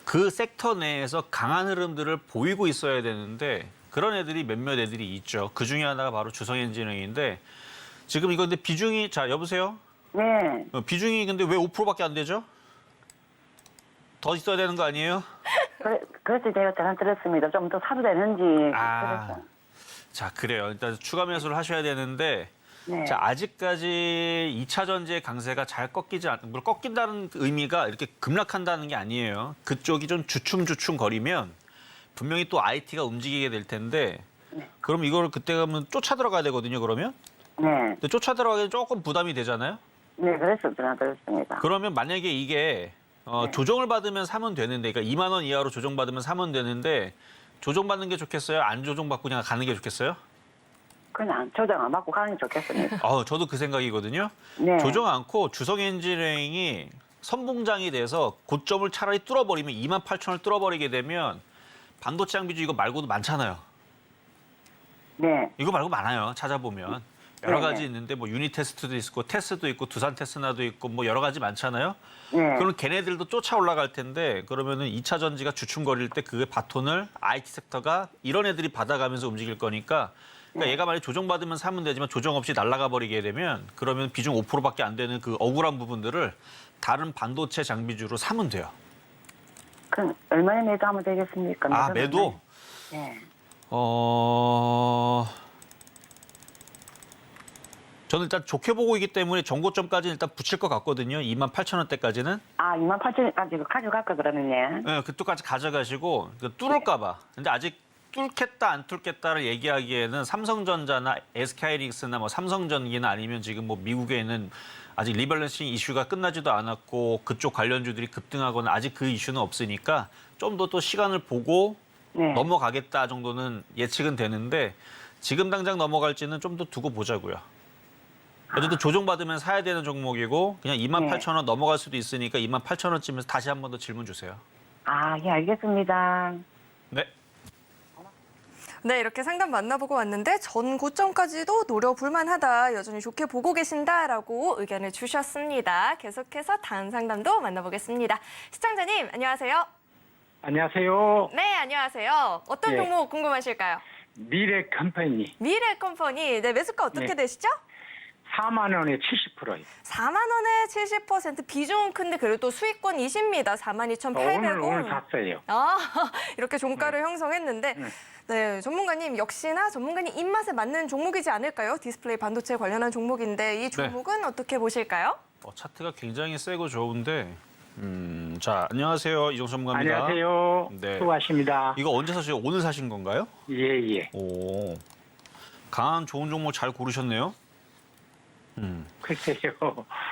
그 섹터 내에서 강한 흐름들을 보이고 있어야 되는데 그런 애들이 몇몇 애들이 있죠. 그 중에 하나가 바로 주성엔지니어링인데 지금 이거 근데 비중이 자 여보세요? 네. 비중이 근데 왜 5%밖에 안 되죠? 더 있어야 되는 거 아니에요? 그래서 제가 전화 드렸습니다. 좀 더 사도 되는지. 아. 그래서. 자 그래요. 일단 추가 매수를 하셔야 되는데 네. 자 아직까지 2차 전지의 강세가 잘 꺾이지 않, 물 꺾인다는 의미가 이렇게 급락한다는 게 아니에요. 그쪽이 좀 주춤주춤 거리면 분명히 또 IT가 움직이게 될 텐데 그럼 이걸 그때 가면 쫓아 들어가야 되거든요. 그러면 네. 근데 쫓아 들어가기 조금 부담이 되잖아요. 네, 그래서 전화 드렸습니다. 그러면 만약에 이게 조정을 받으면 사면 되는데, 그러니까 2만 원 이하로 조정받으면 사면 되는데 조정받는 게 좋겠어요? 안 조정받고 그냥 가는 게 좋겠어요? 그냥 조정 안 받고 가는 게 좋겠습니다. 저도 그 생각이거든요. 네. 조정 않고 주성엔지니어링이 선봉장이 돼서 고점을 차라리 뚫어버리면 28,000을 뚫어버리게 되면 반도체 장비주 이거 말고도 많잖아요. 네. 이거 말고 많아요. 찾아보면. 여러 네네. 가지 있는데 뭐 유니 테스트도 있고 테스도 있고 두산 테스나도 있고 뭐 여러 가지 많잖아요. 네. 그럼 걔네들도 쫓아 올라갈 텐데 그러면은 2차 전지가 주춤거릴 때 그 바톤을 IT 섹터가 이런 애들이 받아가면서 움직일 거니까 그러니까 얘가 만약 조정받으면 사면 되지만 조정 없이 날아가 버리게 되면 그러면 비중 5%밖에 안 되는 그 억울한 부분들을 다른 반도체 장비주로 사면 돼요. 그럼 얼마에 매도하면 되겠습니까? 아, 매도는 매도? 네. 저는 일단 좋게 보고 있기 때문에 정고점까지는 일단 붙일 것 같거든요. 28,000원대까지는. 아, 28,000원까지 가져갈까 그러면요? 네, 그쪽까지 가져가시고 뚫을까 봐. 근데 아직 뚫겠다 안 뚫겠다를 얘기하기에는 삼성전자나 SK하이닉스나 뭐 삼성전기나 아니면 지금 뭐 미국에 있는 아직 리밸런싱 이슈가 끝나지도 않았고 그쪽 관련주들이 급등하거나 아직 그 이슈는 없으니까 좀 더 또 시간을 보고 네. 넘어가겠다 정도는 예측은 되는데 지금 당장 넘어갈지는 좀 더 두고 보자고요. 어쨌든 조정받으면 사야 되는 종목이고 그냥 28,000원 넘어갈 수도 있으니까 28,000원쯤에서 다시 한 번 더 질문 주세요. 아, 예, 알겠습니다. 네. 네, 이렇게 상담 만나보고 왔는데 전 고점까지도 노려볼 만하다, 여전히 좋게 보고 계신다라고 의견을 주셨습니다. 계속해서 다음 상담도 만나보겠습니다. 시청자님, 안녕하세요. 안녕하세요. 네, 안녕하세요. 어떤 예. 종목 궁금하실까요? 미래 컴퍼니 미래컴퍼니, 네, 매수가 어떻게 네. 되시죠? 4만 원에 70%예요. 4만 원에 70%, 비중은 큰데 그래도 수익권이십니다. 42,800원. 오늘 샀어요. 아, 이렇게 종가를 형성했는데 네. 네, 전문가님 역시나 전문가님 입맛에 맞는 종목이지 않을까요? 디스플레이 반도체 관련한 종목인데 이 종목은 어떻게 보실까요? 차트가 굉장히 세고 좋은데 자, 안녕하세요. 이종수 전문가입니다. 안녕하세요. 네. 수고하십니다. 이거 언제 사셨어요? 오늘 사신 건가요? 예, 예. 오. 강한 좋은 종목 잘 고르셨네요. 글쎄요.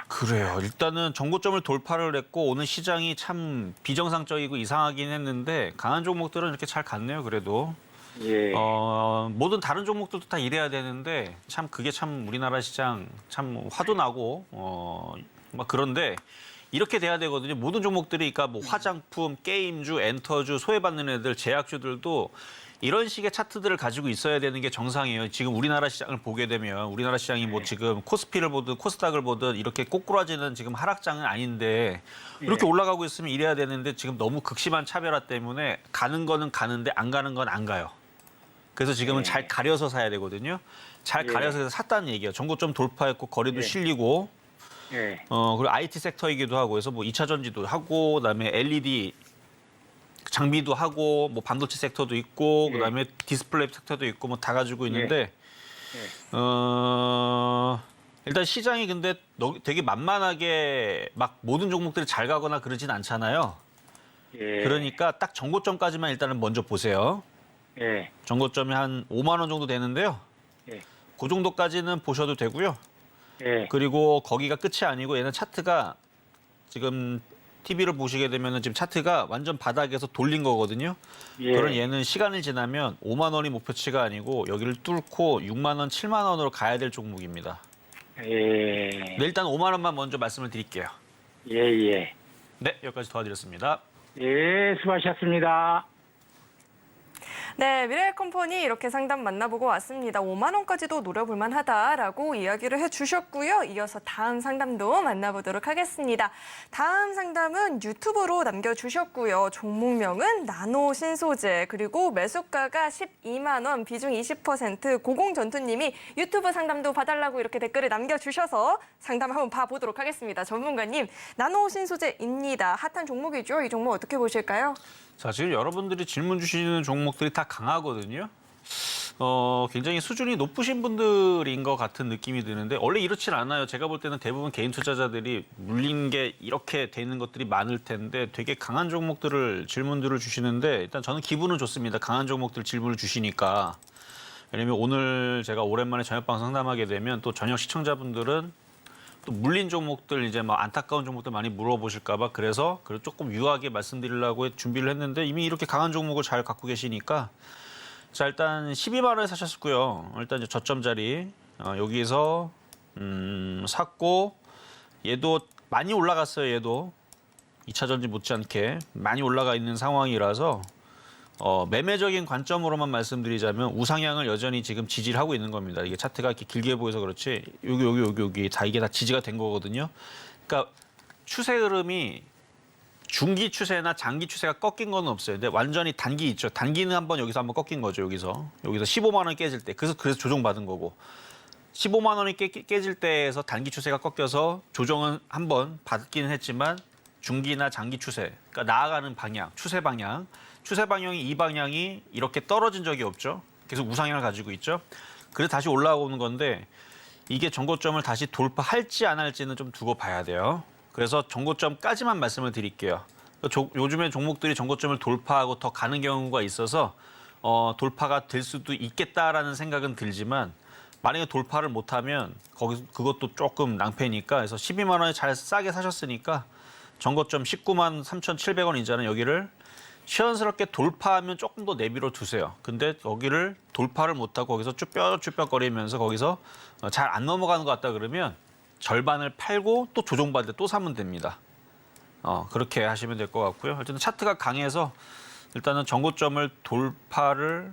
그래요. 일단은 정고점을 돌파를 했고 오늘 시장이 참 비정상적이고 이상하긴 했는데 강한 종목들은 이렇게 잘 갔네요. 그래도. 예. 모든 다른 종목들도 다 이래야 되는데 참 그게 참 우리나라 시장 참 화도 나고 막 그런데 이렇게 돼야 되거든요. 모든 종목들이 그러니까 뭐 화장품, 게임주, 엔터주, 소외받는 애들, 제약주들도 이런 식의 차트들을 가지고 있어야 되는 게 정상이에요. 지금 우리나라 시장을 보게 되면 우리나라 시장이 뭐 지금 코스피를 보든 코스닥을 보든 이렇게 꼬꾸라지는 지금 하락장은 아닌데 이렇게 올라가고 있으면 이래야 되는데 지금 너무 극심한 차별화 때문에 가는 거는 가는데 안 가는 건 안 가요. 그래서 지금은 잘 가려서 사야 되거든요. 잘 가려서 샀다는 얘기예요. 정고점 돌파했고 거래도 실리고 예. 그리고 IT 섹터이기도 하고 해서 뭐 2차 전지도 하고 그다음에 LED 장비도 하고 뭐 반도체 섹터도 있고 그다음에 디스플레이 섹터도 있고 뭐 다 가지고 있는데 일단 시장이 근데 되게 만만하게 막 모든 종목들이 잘 가거나 그러진 않잖아요. 예. 그러니까 딱 정고점까지만 일단은 먼저 보세요. 예. 정고점이 한 5만 원 정도 되는데요. 예. 그 정도까지는 보셔도 되고요. 예. 그리고 거기가 끝이 아니고 얘는 차트가 지금 TV를 보시게 되면 지금 차트가 완전 바닥에서 돌린 거거든요. 예. 그런 얘는 시간이 지나면 5만 원이 목표치가 아니고 여기를 뚫고 6만 원, 7만 원으로 가야 될 종목입니다. 예. 네, 일단 5만 원만 먼저 말씀을 드릴게요. 예, 예. 네, 여기까지 도와드렸습니다. 예, 수고하셨습니다. 네, 미래컴퍼니 이렇게 상담 만나보고 왔습니다. 5만 원까지도 노려볼 만하다라고 이야기를 해주셨고요. 이어서 다음 상담도 만나보도록 하겠습니다. 다음 상담은 유튜브로 남겨주셨고요. 종목명은 나노 신소재, 그리고 매수가가 12만 원, 비중 20%, 고공전투님이 유튜브 상담도 봐달라고 이렇게 댓글을 남겨주셔서 상담 한번 봐보도록 하겠습니다. 전문가님, 나노 신소재입니다. 핫한 종목이죠. 이 종목 어떻게 보실까요? 자, 지금 여러분들이 질문 주시는 종목들이 다 강하거든요. 굉장히 수준이 높으신 분들인 것 같은 느낌이 드는데 원래 이렇진 않아요. 제가 볼 때는 대부분 개인 투자자들이 물린 게 이렇게 되는 것들이 많을 텐데 되게 강한 종목들을 질문들을 주시는데 일단 저는 기분은 좋습니다. 강한 종목들 질문을 주시니까. 왜냐면 오늘 제가 오랜만에 저녁방 상담하게 되면 또 저녁 시청자분들은 또 물린 종목들 이제 막 안타까운 종목들 많이 물어보실까 봐 그래서 조금 유하게 말씀드리려고 준비를 했는데 이미 이렇게 강한 종목을 잘 갖고 계시니까 자 일단 12만 원에 사셨고요. 일단 이제 저점 자리 여기서 샀고 얘도 많이 올라갔어요. 얘도 2차 전지 못지않게 많이 올라가 있는 상황이라서 매매적인 관점으로만 말씀드리자면 우상향을 여전히 지금 지지를 하고 있는 겁니다. 이게 차트가 이렇게 길게 보여서 그렇지 여기 다 이게 다 지지가 된 거거든요. 그러니까 추세 흐름이 중기 추세나 장기 추세가 꺾인 건 없어요. 근데 완전히 단기 있죠. 단기는 여기서 한번 꺾인 거죠. 여기서 15만 원 깨질 때 그래서 조정받은 거고 15만 원이 깨질 때에서 단기 추세가 꺾여서 조정은 한번 받기는 했지만 중기나 장기 추세, 그러니까 나아가는 방향, 추세 방향이 이 방향이 이렇게 떨어진 적이 없죠. 계속 우상향을 가지고 있죠. 그래서 다시 올라오는 건데 이게 정고점을 다시 돌파할지 안 할지는 좀 두고 봐야 돼요. 그래서 정고점까지만 말씀을 드릴게요. 요즘에 종목들이 정고점을 돌파하고 더 가는 경우가 있어서 돌파가 될 수도 있겠다라는 생각은 들지만 만약에 돌파를 못하면 그것도 조금 낭패니까 그래서 12만 원에 잘 싸게 사셨으니까 정고점 19만 3,700원 이자는 여기를 시원스럽게 돌파하면 조금 더 내비로 두세요. 근데 여기를 돌파를 못하고 거기서 쭈뼛쭈뼛거리면서 거기서 잘 안 넘어가는 것 같다 그러면 절반을 팔고 또 조정받을 때 또 사면 됩니다. 그렇게 하시면 될 것 같고요. 어쨌든 차트가 강해서 일단은 정고점을 돌파를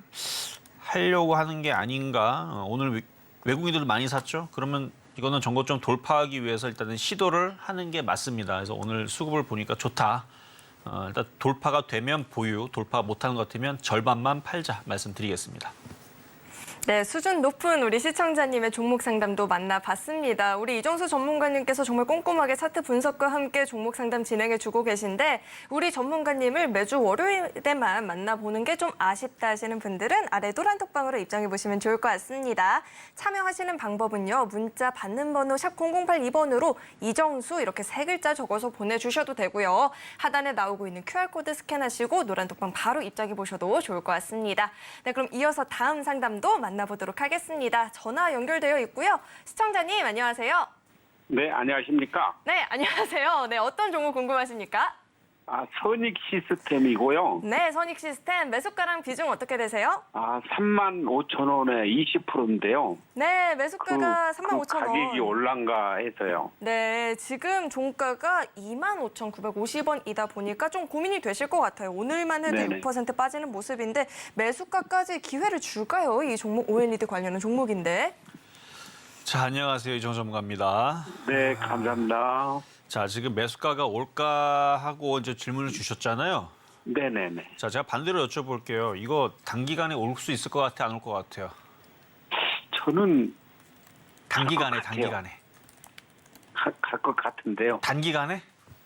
하려고 하는 게 아닌가. 오늘 외국인들도 많이 샀죠. 그러면 이거는 정고점 돌파하기 위해서 일단은 시도를 하는 게 맞습니다. 그래서 오늘 수급을 보니까 좋다. 일단 돌파가 되면 보유, 돌파 못하는 것 같으면 절반만 팔자 말씀드리겠습니다. 네, 수준 높은 우리 시청자님의 종목 상담도 만나봤습니다. 우리 이정수 전문가님께서 정말 꼼꼼하게 차트 분석과 함께 종목 상담 진행해주고 계신데 우리 전문가님을 매주 월요일에만 만나보는 게 좀 아쉽다 하시는 분들은 아래 노란톡방으로 입장해보시면 좋을 것 같습니다. 참여하시는 방법은요. 문자 받는 번호 샵 0082번으로 이정수 이렇게 3글자 적어서 보내주셔도 되고요. 하단에 나오고 있는 QR코드 스캔하시고 노란톡방 바로 입장해보셔도 좋을 것 같습니다. 네, 그럼 이어서 다음 상담도 만나보도록 하겠습니다. 전화 연결되어 있고요. 시청자님 안녕하세요. 네, 안녕하십니까? 네, 안녕하세요. 네, 어떤 종목 궁금하십니까? 선익 시스템이고요. 네, 선익 시스템 매수가랑 비중 어떻게 되세요? 35,000원에 20%인데요. 네, 매수가가 35,000원. 가격이 올란가 해서요. 네, 지금 종가가 25,950원이다 보니까 좀 고민이 되실 것 같아요. 오늘만 해도 네네. 6% 빠지는 모습인데 매수가까지 기회를 줄까요? 이 종목 OLED 관련한 종목인데. 자, 안녕하세요. 이정 전문가입니다. 네, 감사합니다. 자, 지금 매수가가 올까 하고 이제 질문을 주셨잖아요. 네네네. 자, 제가 반대로 여쭤볼게요. 이거 단기간에 올 수 있을 것 같아요? 안 올 것 같아요? 저는 단기간에. 갈 것 같은데요. 단기간에?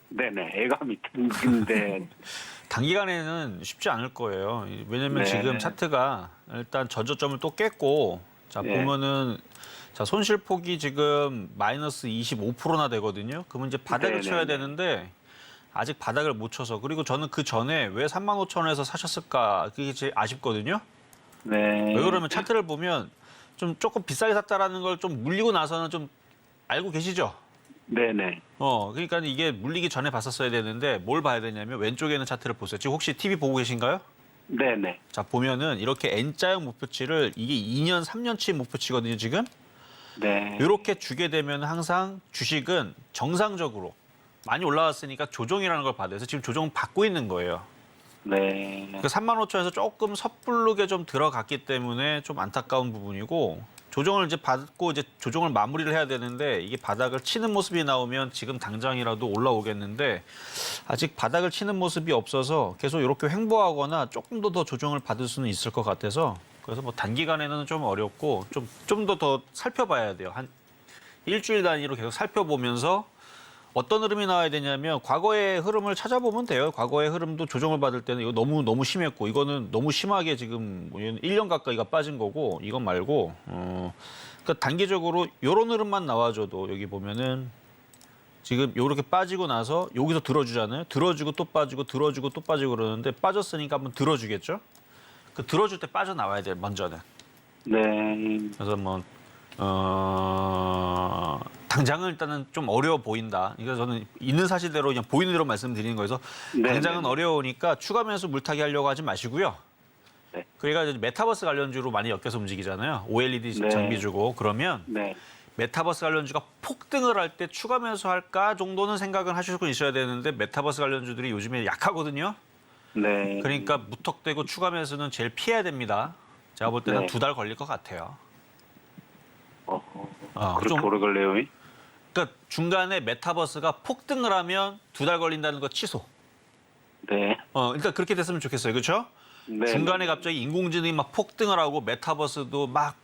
네네, 애감이 든데. 단기간에는 쉽지 않을 거예요. 왜냐면 네네. 지금 차트가 일단 전저점을 또 깼고, 자, 예. 보면은, 자, 손실폭이 지금 마이너스 25%나 되거든요. 그러면 이제 바닥을 네네네. 쳐야 되는데, 아직 바닥을 못 쳐서. 그리고 저는 그 전에 왜 35,000원에서 사셨을까? 그게 제일 아쉽거든요. 네. 왜 그러면 차트를 보면 좀 조금 비싸게 샀다라는 걸 좀 물리고 나서는 좀 알고 계시죠? 네네. 그러니까 이게 물리기 전에 봤었어야 되는데 뭘 봐야 되냐면 왼쪽에 있는 차트를 보세요. 지금 혹시 TV 보고 계신가요? 네네. 자, 보면은 이렇게 N자형 목표치를 이게 2년, 3년치 목표치거든요, 지금. 네. 이렇게 주게 되면 항상 주식은 정상적으로 많이 올라왔으니까 조정이라는 걸 받아서 지금 조정은 받고 있는 거예요. 네. 그 35,000에서 조금 섣부르게 좀 들어갔기 때문에 좀 안타까운 부분이고 조정을 이제 받고 이제 조정을 마무리를 해야 되는데 이게 바닥을 치는 모습이 나오면 지금 당장이라도 올라오겠는데 아직 바닥을 치는 모습이 없어서 계속 이렇게 횡보하거나 조금 더 조정을 받을 수는 있을 것 같아서 그래서 뭐 단기간에는 좀 어렵고 좀 더 살펴봐야 돼요. 한 일주일 단위로 계속 살펴보면서 어떤 흐름이 나와야 되냐면 과거의 흐름을 찾아보면 돼요. 과거의 흐름도 조정을 받을 때는 이거 너무 심했고 이거는 너무 심하게 지금 1년 가까이가 빠진 거고 이건 말고 그러니까 단기적으로 이런 흐름만 나와줘도 여기 보면은 지금 이렇게 빠지고 나서 여기서 들어주잖아요. 들어주고 또 빠지고 들어주고 또 빠지고 그러는데 빠졌으니까 한번 들어주겠죠. 그 들어줄 때 빠져나와야 돼요. 먼저는. 네. 그래서 뭐 당장은 일단은 좀 어려워 보인다. 그러니까 저는 있는 사실대로 그냥 보이는 대로 말씀드리는 거여서 네, 당장은 네. 어려우니까 추가 매수 물타기 하려고 하지 마시고요. 네. 그러니까 메타버스 관련주로 많이 엮여서 움직이잖아요. OLED 네. 장비 주고 그러면 네. 메타버스 관련주가 폭등을 할 때 추가 매수할까 정도는 생각을 하시고 있어야 되는데 메타버스 관련주들이 요즘에 약하거든요. 네. 그러니까 무턱대고 추가 매수는 제일 피해야 됩니다. 제가 볼 때는 네. 2달 걸릴 것 같아요. 그렇게 좀- 오래 걸려요? 그러니까 중간에 메타버스가 폭등을 하면 2달 걸린다는 거 취소. 네. 일단 그렇게 됐으면 좋겠어요. 그렇죠? 네. 중간에 갑자기 인공지능이 막 폭등을 하고 메타버스도 막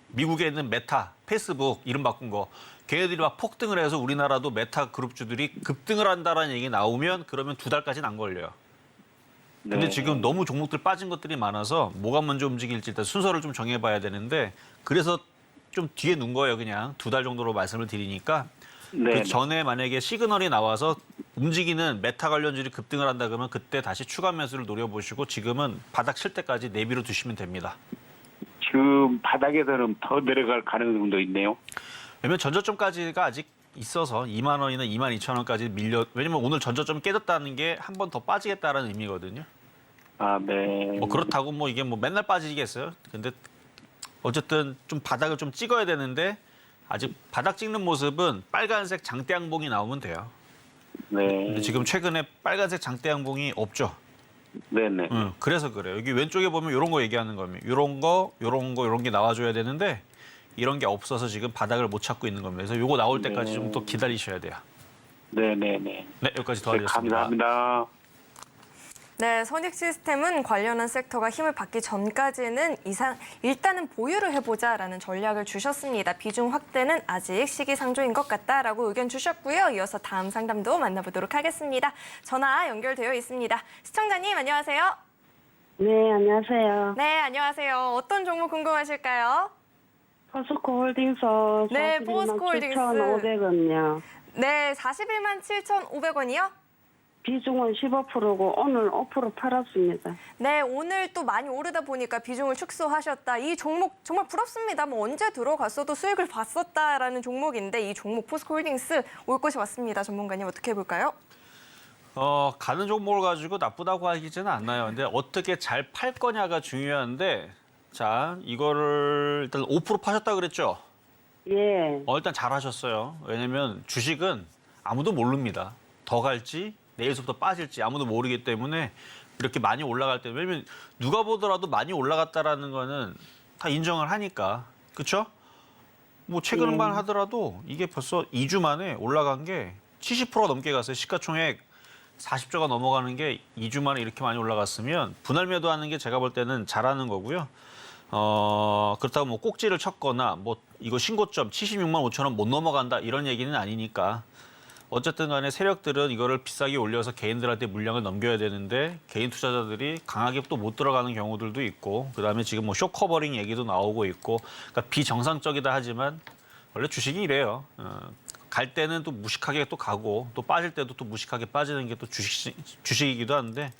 미국에 있는 메타, 페이스북 이름 바꾼 거 걔네들이 막 폭등을 해서 우리나라도 메타 그룹주들이 급등을 한다라는 얘기 나오면 그러면 2달까지는 안 걸려요. 근데 네. 지금 너무 종목들 빠진 것들이 많아서 뭐가 먼저 움직일지 일단 순서를 좀 정해봐야 되는데 그래서 좀 뒤에 놓은 거예요. 그냥 2달 정도로 말씀을 드리니까 네. 그 전에 만약에 시그널이 나와서 움직이는 메타 관련주들이 급등을 한다 그러면 그때 다시 추가 매수를 노려보시고 지금은 바닥 칠 때까지 내비로 두시면 됩니다. 지금 바닥에서는 더 내려갈 가능성도 있네요. 왜냐면 전저점까지가 아직 있어서 2만 원이나 2만 2천 원까지 밀려 왜냐면 오늘 전저점 깨졌다는 게 한 번 더 빠지겠다라는 의미거든요. 아, 네. 뭐 그렇다고 뭐 이게 뭐 맨날 빠지겠어요. 근데 어쨌든 좀 바닥을 좀 찍어야 되는데 아직 바닥 찍는 모습은 빨간색 장대 양봉이 나오면 돼요. 네. 근데 지금 최근에 빨간색 장대 양봉이 없죠. 네네. 그래서 그래요. 여기 왼쪽에 보면 이런 거 얘기하는 겁니다. 이런 거, 이런 게 나와줘야 되는데 이런 게 없어서 지금 바닥을 못 찾고 있는 겁니다. 그래서 요거 나올 때까지 네. 좀 더 기다리셔야 돼요. 네네네. 네, 여기까지 네, 도와드렸습니다. 감사합니다. 네, 선익 시스템은 관련한 섹터가 힘을 받기 전까지는 일단은 보유를 해보자라는 전략을 주셨습니다. 비중 확대는 아직 시기상조인 것 같다라고 의견 주셨고요. 이어서 다음 상담도 만나보도록 하겠습니다. 전화 연결되어 있습니다. 시청자님 안녕하세요. 네, 안녕하세요. 네, 안녕하세요. 어떤 종목 궁금하실까요? 포스코 홀딩스 네, 포스코 홀딩스. 7,500원요. 네, 41만 7,500원이요? 비중은 15%고 오늘 5% 팔았습니다. 네, 오늘 또 많이 오르다 보니까 비중을 축소하셨다. 이 종목 정말 부럽습니다. 뭐 언제 들어갔어도 수익을 봤었다라는 종목인데 이 종목 포스코홀딩스 올 것이 왔습니다. 전문가님 어떻게 해볼까요? 가는 종목을 가지고 나쁘다고 하기는 않나요. 근데 어떻게 잘 팔 거냐가 중요한데 자, 이거를 일단 5% 파셨다 그랬죠? 예. 일단 잘하셨어요. 왜냐면 주식은 아무도 모릅니다. 더 갈지 내일부터 빠질지 아무도 모르기 때문에 이렇게 많이 올라갈 때 왜냐면 누가 보더라도 많이 올라갔다라는 거는 다 인정을 하니까 그렇죠? 뭐 최근만 하더라도 이게 벌써 2주 만에 올라간 게 70%가 넘게 갔어요. 시가총액 40조가 넘어가는 게 2주 만에 이렇게 많이 올라갔으면 분할 매도하는 게 제가 볼 때는 잘하는 거고요. 그렇다고 뭐 꼭지를 쳤거나 뭐 이거 신고점 76만 5천 원 못 넘어간다 이런 얘기는 아니니까 어쨌든 간에 세력들은 이거를 비싸게 올려서 개인들한테 물량을 넘겨야 되는데 개인 투자자들이 강하게 또 못 들어가는 경우들도 있고 그다음에 지금 뭐 쇼커버링 얘기도 나오고 있고 그러니까 비정상적이다 하지만 원래 주식이 이래요. 갈 때는 또 무식하게 또 가고 또 빠질 때도 또 무식하게 빠지는 게 또 주식이기도 한데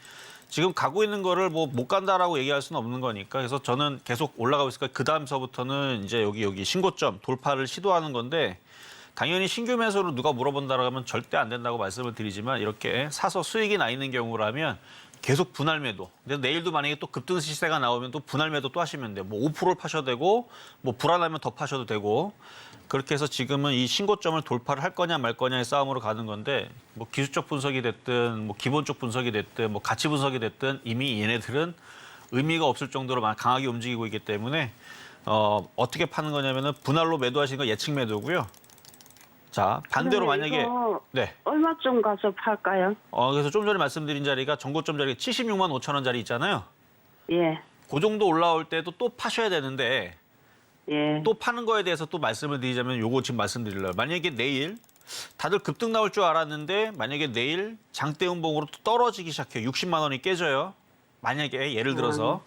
지금 가고 있는 거를 뭐 못 간다라고 얘기할 수는 없는 거니까 그래서 저는 계속 올라가고 있으니까 그 다음서부터는 이제 여기 신고점 돌파를 시도하는 건데 당연히 신규 매수로 누가 물어본다라고 하면 절대 안 된다고 말씀을 드리지만 이렇게 사서 수익이 나 있는 경우라면 계속 분할 매도. 근데 내일도 만약에 또 급등 시세가 나오면 또 분할 매도 또 하시면 돼요. 뭐 5%를 파셔도 되고 뭐 불안하면 더 파셔도 되고 그렇게 해서 지금은 이 신고점을 돌파를 할 거냐 말 거냐의 싸움으로 가는 건데 뭐 기술적 분석이 됐든 뭐 기본적 분석이 됐든 뭐 가치 분석이 됐든 이미 얘네들은 의미가 없을 정도로 강하게 움직이고 있기 때문에 어떻게 파는 거냐면은 분할로 매도하시는 거 예측 매도고요. 자, 반대로 그러면 만약에 이거 네. 얼마쯤 가서 팔까요? 그래서 좀 전에 말씀드린 자리가 전고점 자리가 76만 5천 원짜리 있잖아요. 예, 그 정도 올라올 때도 또 파셔야 되는데 예. 또 파는 거에 대해서 또 말씀을 드리자면 요거 지금 말씀드릴래요. 만약에 내일 다들 급등 나올 줄 알았는데 만약에 내일 장대 음봉으로 또 떨어지기 시작해요. 60만 원이 깨져요. 만약에 예를 들어서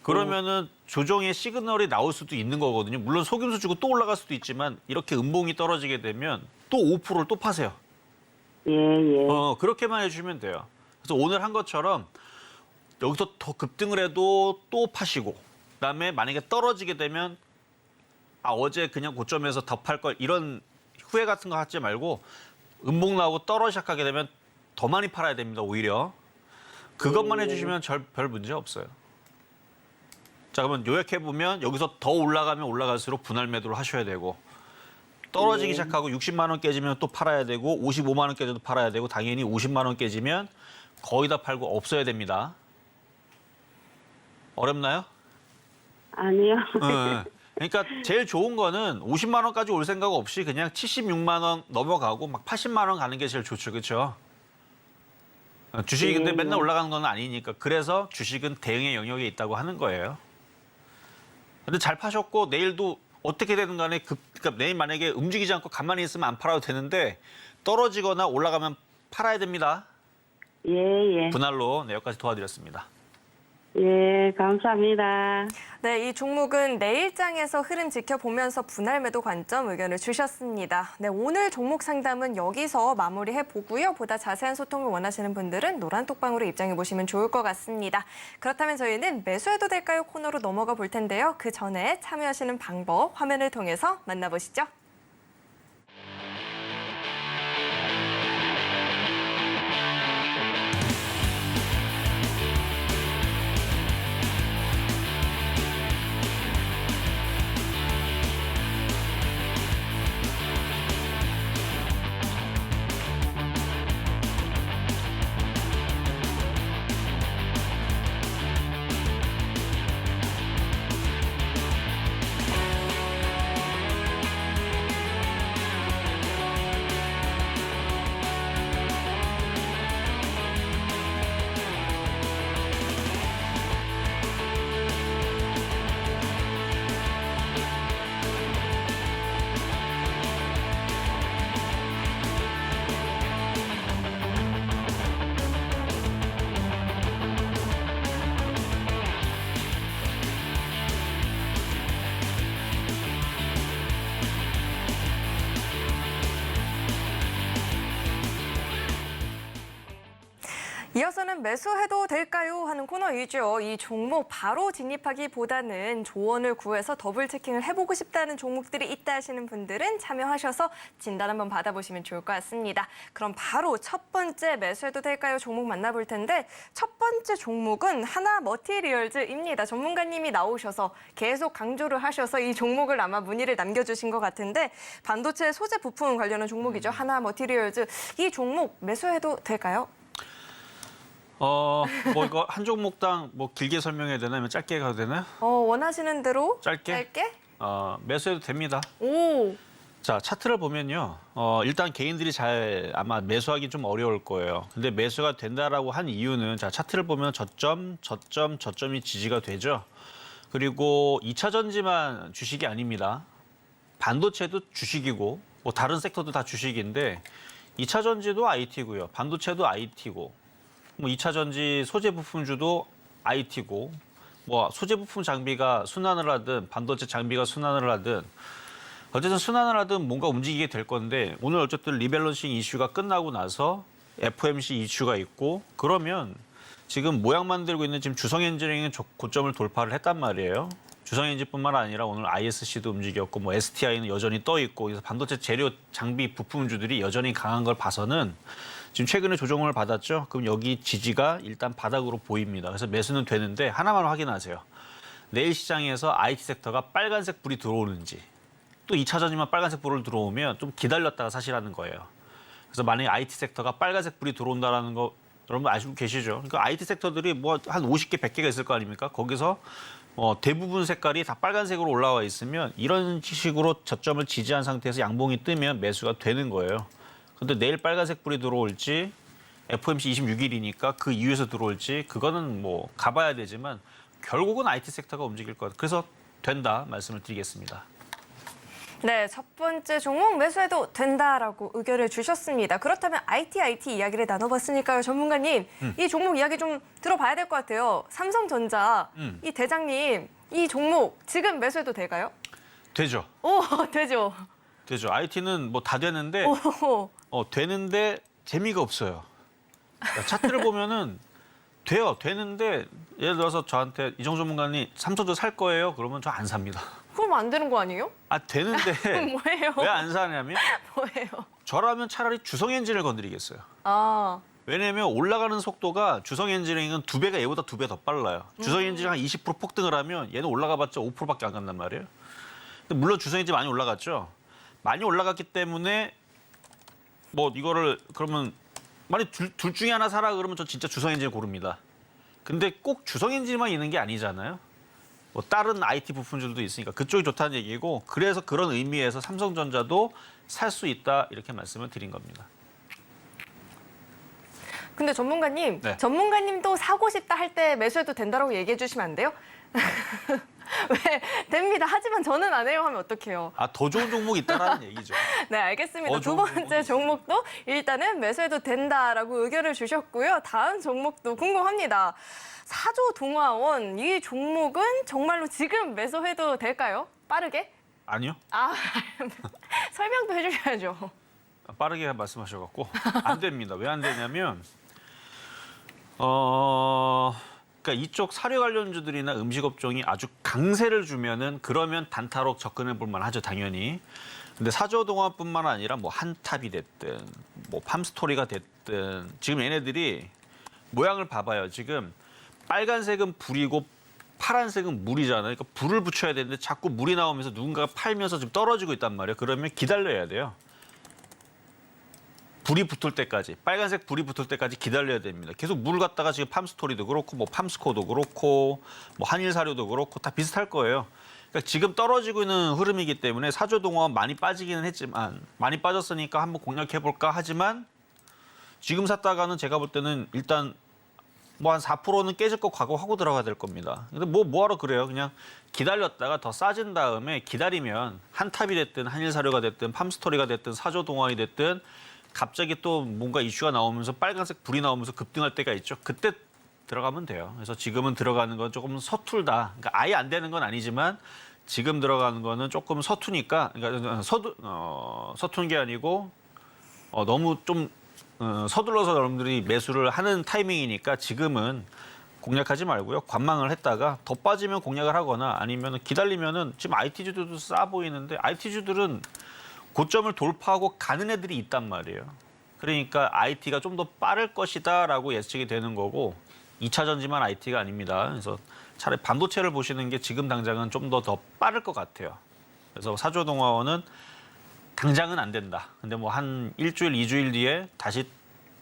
그러면은 조정의 시그널이 나올 수도 있는 거거든요. 물론 속임수 주고 또 올라갈 수도 있지만 이렇게 음봉이 떨어지게 되면 또 5%를 또 파세요. 예, 예. 그렇게만 해주시면 돼요. 그래서 오늘 한 것처럼 여기서 더 급등을 해도 또 파시고 그다음에 만약에 떨어지게 되면 어제 그냥 고점에서 더 팔 걸 이런 후회 같은 거 하지 말고 음봉 나오고 떨어지기 시작하게 되면 더 많이 팔아야 됩니다. 오히려. 그것만 해주시면 별 문제 없어요. 자, 그러면 요약해보면 여기서 더 올라가면 올라갈수록 분할 매도를 하셔야 되고 떨어지기 시작하고 60만 원 깨지면 또 팔아야 되고 55만 원 깨져도 팔아야 되고 당연히 50만 원 깨지면 거의 다 팔고 없어야 됩니다. 어렵나요? 아니요. 그러니까 제일 좋은 거는 50만 원까지 올 생각 없이 그냥 76만 원 넘어가고 막 80만 원 가는 게 제일 좋죠. 그렇죠? 주식이 근데 맨날 올라가는 건 아니니까 그래서 주식은 대응의 영역에 있다고 하는 거예요. 근데 잘 파셨고 내일도 어떻게 되든 간에 그러니까 내일 만약에 움직이지 않고 가만히 있으면 안 팔아도 되는데 떨어지거나 올라가면 팔아야 됩니다. 예, 예. 분할로 여기까지 도와드렸습니다. 예, 감사합니다. 네, 이 종목은 내일장에서 흐름 지켜보면서 분할 매도 관점 의견을 주셨습니다. 네, 오늘 종목 상담은 여기서 마무리해 보고요. 보다 자세한 소통을 원하시는 분들은 노란톡방으로 입장해 보시면 좋을 것 같습니다. 그렇다면 저희는 매수해도 될까요? 코너로 넘어가 볼 텐데요. 그 전에 참여하시는 방법 화면을 통해서 만나보시죠. 이어서는 매수해도 될까요? 하는 코너이죠. 이 종목 바로 진입하기보다는 조언을 구해서 더블 체킹을 해보고 싶다는 종목들이 있다 하시는 분들은 참여하셔서 진단 한번 받아보시면 좋을 것 같습니다. 그럼 바로 첫 번째 매수해도 될까요? 종목 만나볼 텐데 첫 번째 종목은 하나머티리얼즈입니다. 전문가님이 나오셔서 계속 강조를 하셔서 이 종목을 아마 문의를 남겨주신 것 같은데 반도체 소재 부품 관련한 종목이죠. 하나머티리얼즈. 이 종목 매수해도 될까요? 뭐 이거 한 종목당 뭐 길게 설명해야 되나 아니면 짧게 가도 되나요? 원하시는 대로 짧게? 매수해도 됩니다. 오. 자, 차트를 보면요. 일단 개인들이 잘 아마 매수하기 좀 어려울 거예요. 근데 매수가 된다라고 한 이유는 자, 차트를 보면 저점이 지지가 되죠. 그리고 2차 전지만 주식이 아닙니다. 반도체도 주식이고 뭐 다른 섹터도 다 주식인데 2차 전지도 IT고요. 반도체도 IT고 뭐 2차 전지 소재 부품주도 IT고 뭐 소재 부품 장비가 순환을 하든 반도체 장비가 순환을 하든 어쨌든 순환을 하든 뭔가 움직이게 될 건데 오늘 어쨌든 리밸런싱 이슈가 끝나고 나서 FOMC 이슈가 있고 그러면 지금 모양 만들고 있는 지금 주성엔지니어링은 고점을 돌파를 했단 말이에요. 주성엔진뿐만 아니라 오늘 ISC도 움직였고 뭐 STI는 여전히 떠 있고 그래서 반도체 재료 장비 부품주들이 여전히 강한 걸 봐서는 지금 최근에 조정을 받았죠. 그럼 여기 지지가 일단 바닥으로 보입니다. 그래서 매수는 되는데 하나만 확인하세요. 내일 시장에서 IT 섹터가 빨간색 불이 들어오는지 또 2차 전지만 빨간색 불을 들어오면 좀 기다렸다가 사실하는 거예요. 그래서 만약에 IT 섹터가 빨간색 불이 들어온다는 거 여러분 아시고 계시죠? 그러니까 IT 섹터들이 뭐 한 50개, 100개가 있을 거 아닙니까? 거기서 대부분 색깔이 다 빨간색으로 올라와 있으면 이런 식으로 저점을 지지한 상태에서 양봉이 뜨면 매수가 되는 거예요. 그런데 내일 빨간색 불이 들어올지 FOMC 26일이니까 그 이후에서 들어올지 그거는 뭐 가봐야 되지만 결국은 IT 섹터가 움직일 것 같아요. 그래서 된다 말씀을 드리겠습니다. 네, 첫 번째 종목 매수해도 된다라고 의견을 주셨습니다. 그렇다면 IT 이야기를 나눠봤으니까요. 전문가님, 이 종목 이야기 좀 들어봐야 될 것 같아요. 삼성전자, 이 대장님, 이 종목 지금 매수해도 될까요? 되죠. 오, 되죠. 되죠. IT는 뭐 다 되는데 오, 되는데 재미가 없어요. 그러니까 차트를 보면은 되는데 예를 들어서 저한테 이정조 전문가님 삼성전자 살 거예요? 그러면 저 안 삽니다. 그럼 안 되는 거 아니에요? 아 되는데 뭐예요? 왜 안 사냐면 뭐예요? 저라면 차라리 주성 엔진을 건드리겠어요. 아, 왜냐하면 올라가는 속도가 주성 엔지니어링은 2배가 얘보다 2배 더 빨라요. 주성 엔진이 한 20% 폭등을 하면 얘는 올라가봤자 5%밖에 안 간단 말이에요. 근데 물론 주성 엔진 많이 올라갔죠. 많이 올라갔기 때문에 뭐 이거를 그러면 만약 둘 중에 하나 사라 그러면 저 진짜 주성 엔진 고릅니다. 근데 꼭 주성 엔진만 있는 게 아니잖아요. 뭐 다른 IT 부품들도 있으니까 그쪽이 좋다는 얘기고 그래서 그런 의미에서 삼성전자도 살 수 있다 이렇게 말씀을 드린 겁니다. 근데 전문가님, 네. 전문가님도 사고 싶다 할 때 매수해도 된다라고 얘기해 주시면 안 돼요? 왜 됩니다. 하지만 저는 안 해요 하면 어떡해요? 아, 더 좋은 종목이 있다라는 얘기죠. 네, 알겠습니다. 두 좋은 번째 종목도 일단은 매수해도 된다라고 의견을 주셨고요. 다음 종목도 궁금합니다. 사조동화원, 이 종목은 정말로 지금 매수해도 될까요? 빠르게? 아니요. 아, 설명도 해주셔야죠. 빠르게 말씀하셔갖고 안 됩니다. 왜 안 되냐면 그러니까 이쪽 사료 관련주들이나 음식 업종이 아주 강세를 주면은 그러면 단타로 접근해 볼 만하죠, 당연히. 근데 사조동화뿐만 아니라 뭐 한탑이 됐든 뭐 팜스토리가 됐든 지금 얘네들이 모양을 봐봐요. 지금 빨간색은 불이고 파란색은 물이잖아요. 그러니까 불을 붙여야 되는데 자꾸 물이 나오면서 누군가가 팔면서 지금 떨어지고 있단 말이에요. 그러면 기다려야 돼요. 불이 붙을 때까지, 빨간색 불이 붙을 때까지 기다려야 됩니다. 계속 물 갖다가 지금 팜스토리도 그렇고, 뭐 팜스코도 그렇고, 뭐 한일사료도 그렇고 다 비슷할 거예요. 그러니까 지금 떨어지고 있는 흐름이기 때문에 사조동화원 많이 빠지기는 했지만 많이 빠졌으니까 한번 공략해볼까 하지만 지금 샀다가는 제가 볼 때는 일단 뭐 한 4%는 깨질 거 각오하고 들어가야 될 겁니다. 근데 뭐하러 그래요? 그냥 기다렸다가 더 싸진 다음에 기다리면 한탑이 됐든 한일사료가 됐든 팜스토리가 됐든 사조동화이 됐든 갑자기 또 뭔가 이슈가 나오면서 빨간색 불이 나오면서 급등할 때가 있죠. 그때 들어가면 돼요. 그래서 지금은 들어가는 건 조금 서툴다. 그러니까 아예 안 되는 건 아니지만 지금 들어가는 거는 조금 서투니까, 그러니까 서툰 게 아니고 너무 좀 서둘러서 여러분들이 매수를 하는 타이밍이니까 지금은 공략하지 말고요. 관망을 했다가 더 빠지면 공략을 하거나 아니면 기다리면은 지금 IT주들도 싸 보이는데 IT주들은 고점을 돌파하고 가는 애들이 있단 말이에요. 그러니까 IT가 좀 더 빠를 것이다라고 예측이 되는 거고 2차 전지만 IT가 아닙니다. 그래서 차라리 반도체를 보시는 게 지금 당장은 좀 더 빠를 것 같아요. 그래서 사조동화원은 당장은 안 된다. 근데 뭐 한 일주일, 2주일 뒤에 다시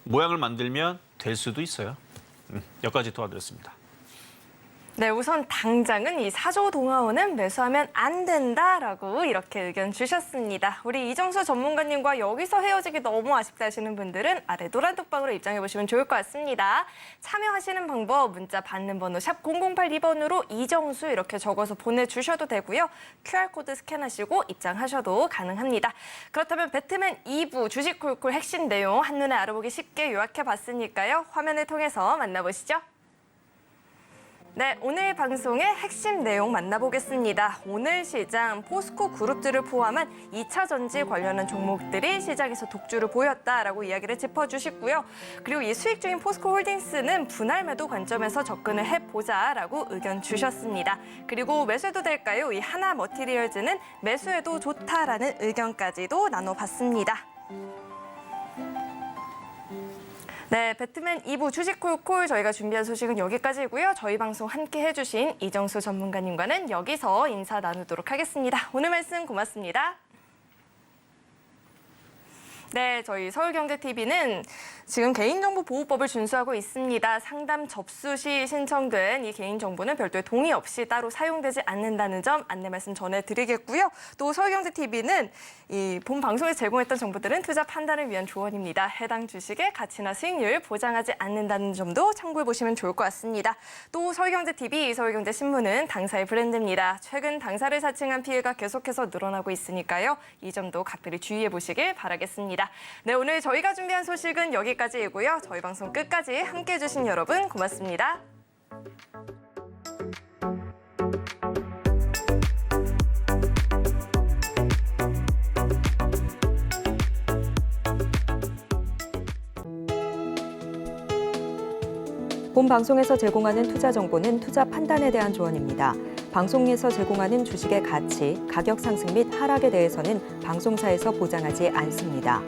모양을 만들면 될 수도 있어요. 여기까지 도와드렸습니다. 네, 우선 당장은 이 사조동화원은 매수하면 안 된다라고 이렇게 의견 주셨습니다. 우리 이정수 전문가님과 여기서 헤어지기 너무 아쉽다 하시는 분들은 아래 노란 톡방으로 입장해 보시면 좋을 것 같습니다. 참여하시는 방법 문자 받는 번호 샵 0082번으로 이정수 이렇게 적어서 보내주셔도 되고요. QR코드 스캔하시고 입장하셔도 가능합니다. 그렇다면 배트맨 2부 주식콜콜 핵심 내용 한눈에 알아보기 쉽게 요약해 봤으니까요. 화면을 통해서 만나보시죠. 네, 오늘 방송의 핵심 내용 만나보겠습니다. 오늘 시장 포스코 그룹들을 포함한 2차 전지 관련한 종목들이 시장에서 독주를 보였다라고 이야기를 짚어주시고요. 그리고 이 수익 중인 포스코 홀딩스는 분할 매도 관점에서 접근을 해보자라고 의견 주셨습니다. 그리고 매수해도 될까요? 이 하나 머티리얼즈는 매수해도 좋다라는 의견까지도 나눠봤습니다. 네, 배트맨 2부 주식 콜콜 저희가 준비한 소식은 여기까지고요. 저희 방송 함께 해주신 이정수 전문가님과는 여기서 인사 나누도록 하겠습니다. 오늘 말씀 고맙습니다. 네, 저희 서울경제TV는 지금 개인정보보호법을 준수하고 있습니다. 상담 접수 시 신청된 이 개인정보는 별도의 동의 없이 따로 사용되지 않는다는 점 안내 말씀 전해드리겠고요. 또 서울경제TV는 이 본 방송에서 제공했던 정보들은 투자 판단을 위한 조언입니다. 해당 주식의 가치나 수익률 보장하지 않는다는 점도 참고해 보시면 좋을 것 같습니다. 또 서울경제TV, 서울경제신문은 당사의 브랜드입니다. 최근 당사를 사칭한 피해가 계속해서 늘어나고 있으니까요. 이 점도 각별히 주의해 보시길 바라겠습니다. 네, 오늘 저희가 준비한 소식은 여기까지이고요. 저희 방송 끝까지 함께해 주신 여러분 고맙습니다. 본 방송에서 제공하는 투자 정보는 투자 판단에 대한 조언입니다. 방송에서 제공하는 주식의 가치, 가격 상승 및 하락에 대해서는 방송사에서 보장하지 않습니다.